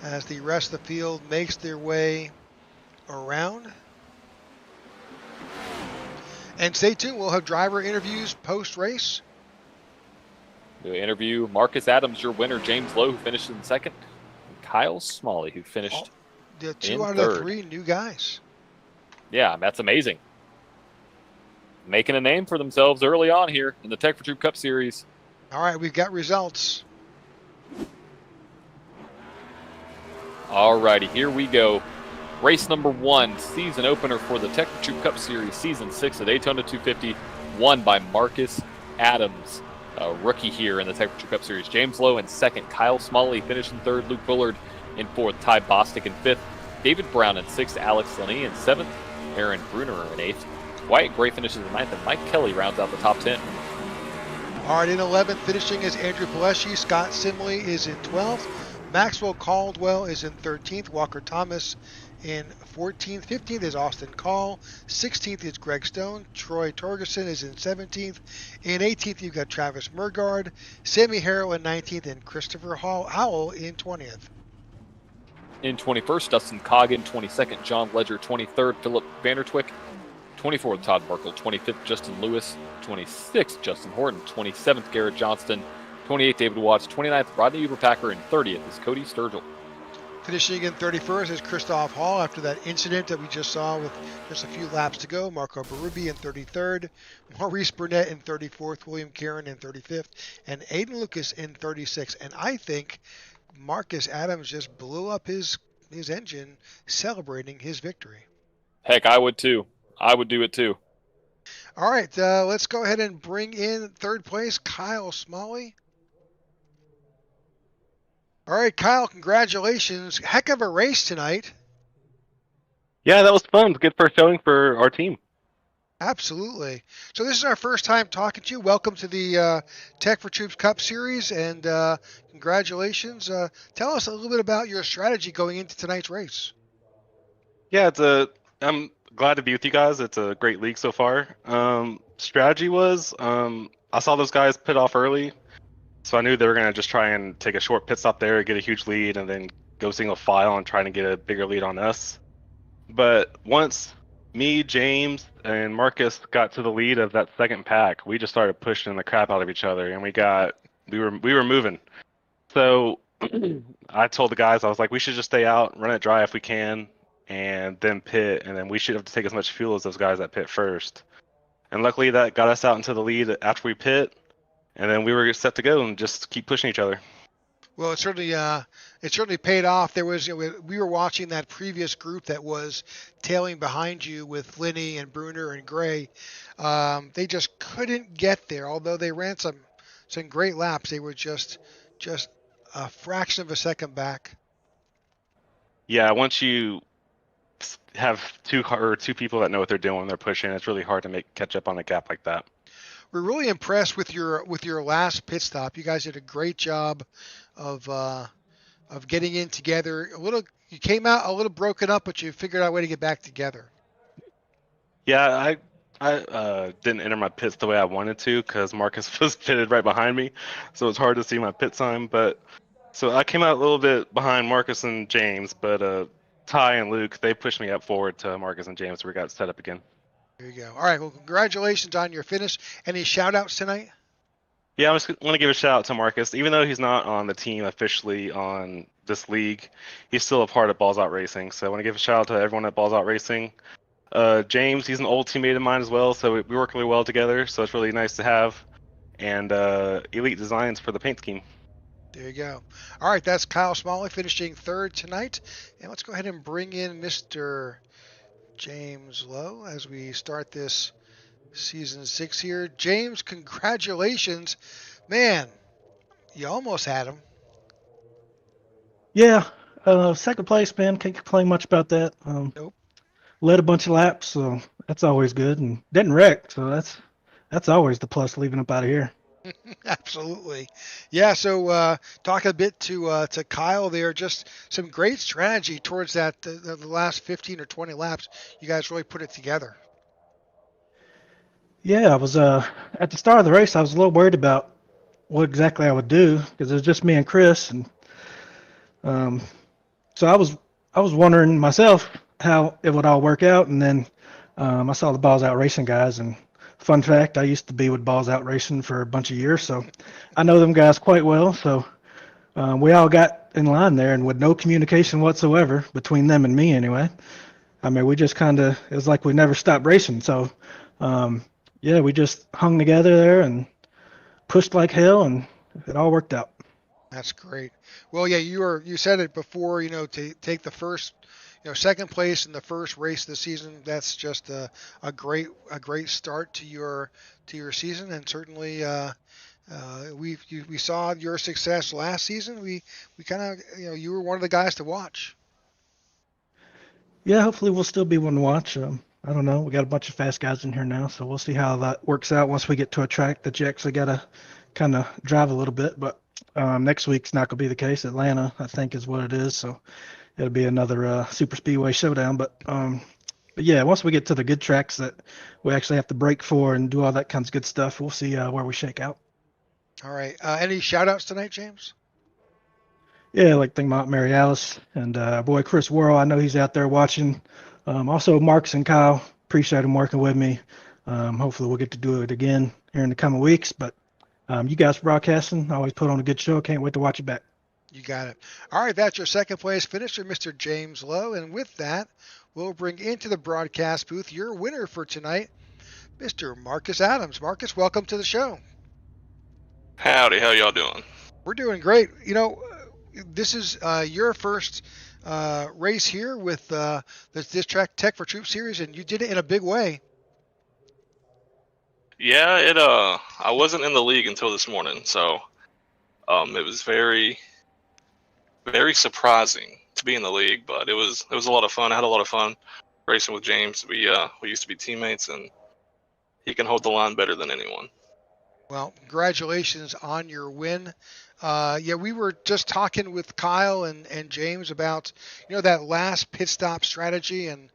B: as the rest of the field makes their way around. And stay tuned, we'll have driver interviews post-race.
C: We'll interview Marcus Adams, your winner, James Lowe, who finished in second, and Kyle Smalley, who finished
B: the 2
C: in
B: out
C: third.
B: of the 3 new guys.
C: Yeah, that's amazing. Making a name for themselves early on here in the Tech4Troops Cup Series.
B: All right, we've got results.
C: All righty, here we go. Race number 1, season opener for the Tech4Troops Cup Series, Season 6 of Daytona 250, won by Marcus Adams, a rookie here in the Tech4Troops Cup Series. James Lowe in second, Kyle Smalley finished in third, Luke Bullard in fourth, Ty Bostic in fifth, David Brown in sixth, Alex Linney in seventh, Aaron Bruner in eighth, Wyatt Gray finishes in ninth, and Mike Kelly rounds out the top 10.
B: All right, in 11th finishing is Andrew Palesci. Scott Simley is in 12th. Maxwell Caldwell is in 13th. Walker Thomas in 14th. 15th is Austin Call. 16th is Greg Stone. Troy Torgerson is in 17th. In 18th, you've got Travis Murgaard. Sammy Harrell in 19th. And Christopher Howell in 20th.
C: In 21st, Dustin Coggin. 22nd, John Ledger. 23rd, Philip Vandertwick. 24th, Todd Merkel. 25th, Justin Lewis. 26th, Justin Horton. 27th, Garrett Johnston. 28th, David Watts. 29th, Rodney Uberpacker. And 30th is Cody Sturgill.
B: Finishing in 31st is Christoph Hall after that incident that we just saw with just a few laps to go. Marco Berube in 33rd. Maurice Burnett in 34th. William Karen in 35th. And Aiden Lucas in 36th. And I think Marcus Adams just blew up his engine celebrating his victory.
C: Heck, I would too. I would do it too.
B: All right, let's go ahead and bring in third place, Kyle Smalley. All right, Kyle, congratulations. Heck of a race tonight.
J: Yeah, that was fun. Good first showing for our team.
B: Absolutely. So this is our first time talking to you. Welcome to the Tech4Troops Cup Series, and congratulations. Tell us a little bit about your strategy going into tonight's race.
J: Yeah, I'm glad to be with you guys. It's a great league so far. Strategy was, I saw those guys pit off early, so I knew they were gonna just try and take a short pit stop there, get a huge lead, and then go single file and try to get a bigger lead on us. But once me, James, and Marcus got to the lead of that second pack, we just started pushing the crap out of each other, and we were moving. So I told the guys, I was like, we should just stay out, run it dry if we can, and then pit, and then we should have to take as much fuel as those guys that pit first. And luckily that got us out into the lead after we pit, and then we were set to go and just keep pushing each other.
B: Well, it certainly paid off. There was, we were watching that previous group that was tailing behind you with Linney and Bruner and Gray. They just couldn't get there, although they ran some great laps. They were just a fraction of a second back.
J: Yeah, once you have two people that know what they're doing when they're pushing, it's really hard to catch up on a gap like that.
B: We're really impressed with your last pit stop. You guys did a great job of getting in together. You came out a little broken up, but you figured out a way to get back together.
J: Yeah, I didn't enter my pits the way I wanted to because Marcus was pitted right behind me, so it's hard to see my pit sign. But so I came out a little bit behind Marcus and James, but Ty and Luke, they pushed me up forward to Marcus and James. We got set up again.
B: There you go. All right. Well, congratulations on your finish. Any shout outs tonight?
J: Yeah, I just want to give a shout out to Marcus. Even though he's not on the team officially on this league, he's still a part of Balls Out Racing. So I want to give a shout out to everyone at Balls Out Racing. James, he's an old teammate of mine as well, so we work really well together. So it's really nice to have. And Elite Designs for the paint scheme.
B: There you go. All right, that's Kyle Smalley finishing third tonight. And let's go ahead and bring in Mr. James Lowe as we start this Season 6 here. James, congratulations. Man, you almost had him.
K: Yeah, second place, man. Can't complain much about that.
B: Nope.
K: Led a bunch of laps, so that's always good. And didn't wreck, so that's always the plus leaving up out of here.
B: Absolutely. Yeah, so talk a bit to Kyle there. Just some great strategy towards that the last 15 or 20 laps. You guys really put it together.
K: Yeah, I was at the start of the race, I was a little worried about what exactly I would do because it was just me and Chris, and so I was wondering myself how it would all work out, and then I saw the Balls Out Racing guys, and fun fact, I used to be with Balls Out Racing for a bunch of years, so I know them guys quite well. So we all got in line there, and with no communication whatsoever between them and me anyway. I mean, we just it was like we never stopped racing. So yeah, we just hung together there and pushed like hell, and it all worked out.
B: That's great. Well, yeah, you said it before, to take the first, second place in the first race of the season. That's just a great start to your season, and certainly we saw your success last season. We kind of, you were one of the guys to watch.
K: Yeah, hopefully we'll still be one to watch. I don't know. We got a bunch of fast guys in here now, so we'll see how that works out once we get to a track that you actually got to kind of drive a little bit. But next week's not going to be the case. Atlanta, I think, is what it is. So it'll be another super speedway showdown. But yeah, once we get to the good tracks that we actually have to break for and do all that kinds of good stuff, we'll see where we shake out.
B: All right. Any shout outs tonight, James?
K: Yeah, like think about Mary Alice and our boy Chris Worrell. I know he's out there watching. Also, Marcus and Kyle, appreciate them working with me. Hopefully we'll get to do it again here in the coming weeks. But you guys broadcasting, always put on a good show. Can't wait to watch it back.
B: You got it. All right, that's your second place finisher, Mr. James Lowe. And with that, we'll bring into the broadcast booth your winner for tonight, Mr. Marcus Adams. Marcus, welcome to the show.
L: Howdy, how y'all doing?
B: We're doing great. This is your first race here with this track Tech4Troops Series, and you did it in a big way.
L: Yeah, I wasn't in the league until this morning, so it was very, very surprising to be in the league, but it was a lot of fun. I had a lot of fun racing with James. We used to be teammates, and he can hold the line better than anyone.
B: Well, congratulations on your win. Yeah, we were just talking with Kyle and James about, that last pit stop strategy. And,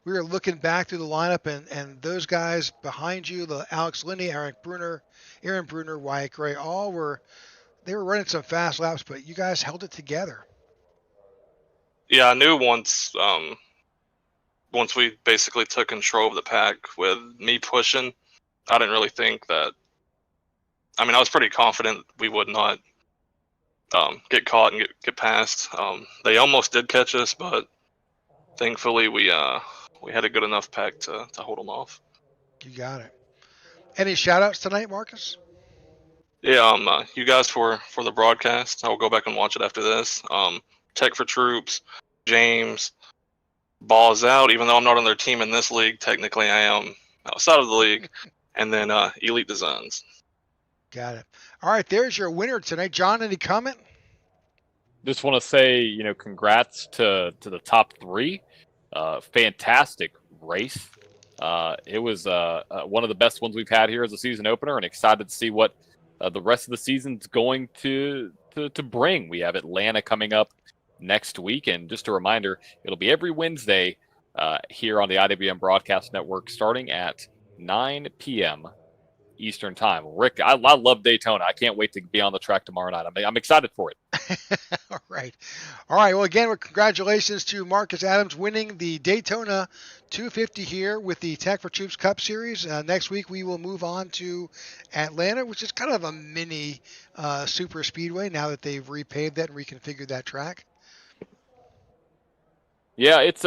B: we were looking back through the lineup and those guys behind you, the Alex Linney, Aaron Bruner, Wyatt Gray, they were running some fast laps, but you guys held it together.
L: Yeah, I knew once we basically took control of the pack with me pushing, I didn't really think that. I mean, I was pretty confident we would not get caught and get past. They almost did catch us, but thankfully we had a good enough pack to hold them off.
B: You got it. Any shout outs tonight, Marcus?
L: Yeah, you guys for the broadcast. I will go back and watch it after this. Tech4Troops, James, Balls Out. Even though I'm not on their team in this league, technically I am outside of the league. And then Elite Designs.
B: Got it. All right, there's your winner tonight. John, any comment?
C: Just want to say, congrats to the top three. Fantastic race. It was one of the best ones we've had here as a season opener, and excited to see what the rest of the season's going to bring. We have Atlanta coming up next week, and just a reminder, it'll be every Wednesday here on the IWM Broadcast Network, starting at 9 p.m. Eastern Time. Rick, I love Daytona. I can't wait to be on the track tomorrow night. I'm excited for it.
B: All right. Well, again, congratulations to Marcus Adams winning the Daytona 250 here with the Tech4Troops Cup Series. Next week, we will move on to Atlanta, which is kind of a mini super speedway now that they've repaved that and reconfigured that track.
C: Yeah, it's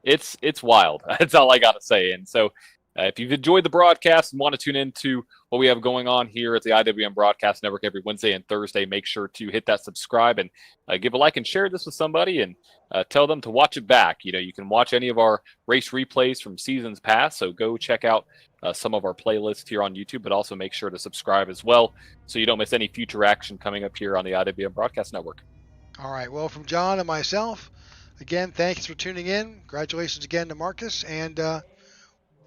C: it's wild. That's all I got to say. And so if you've enjoyed the broadcast and want to tune into what we have going on here at the IWM Broadcast Network every Wednesday and Thursday, make sure to hit that subscribe and give a like and share this with somebody and tell them to watch it back. You can watch any of our race replays from seasons past, so go check out some of our playlists here on YouTube, but also make sure to subscribe as well so you don't miss any future action coming up here on the IWM Broadcast Network.
B: All right. Well, from John and myself, again, thanks for tuning in. Congratulations again to Marcus, and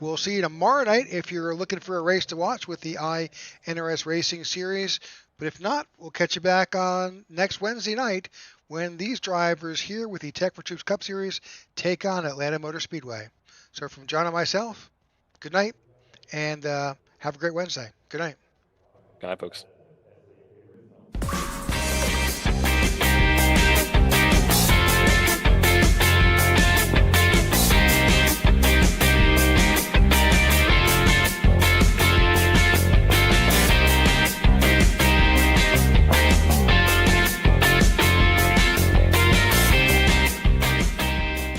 B: we'll see you tomorrow night if you're looking for a race to watch with the INRS Racing Series. But if not, we'll catch you back on next Wednesday night when these drivers here with the Tech4Troops Cup Series take on Atlanta Motor Speedway. So from John and myself, good night, and have a great Wednesday. Good night.
C: Good night, folks.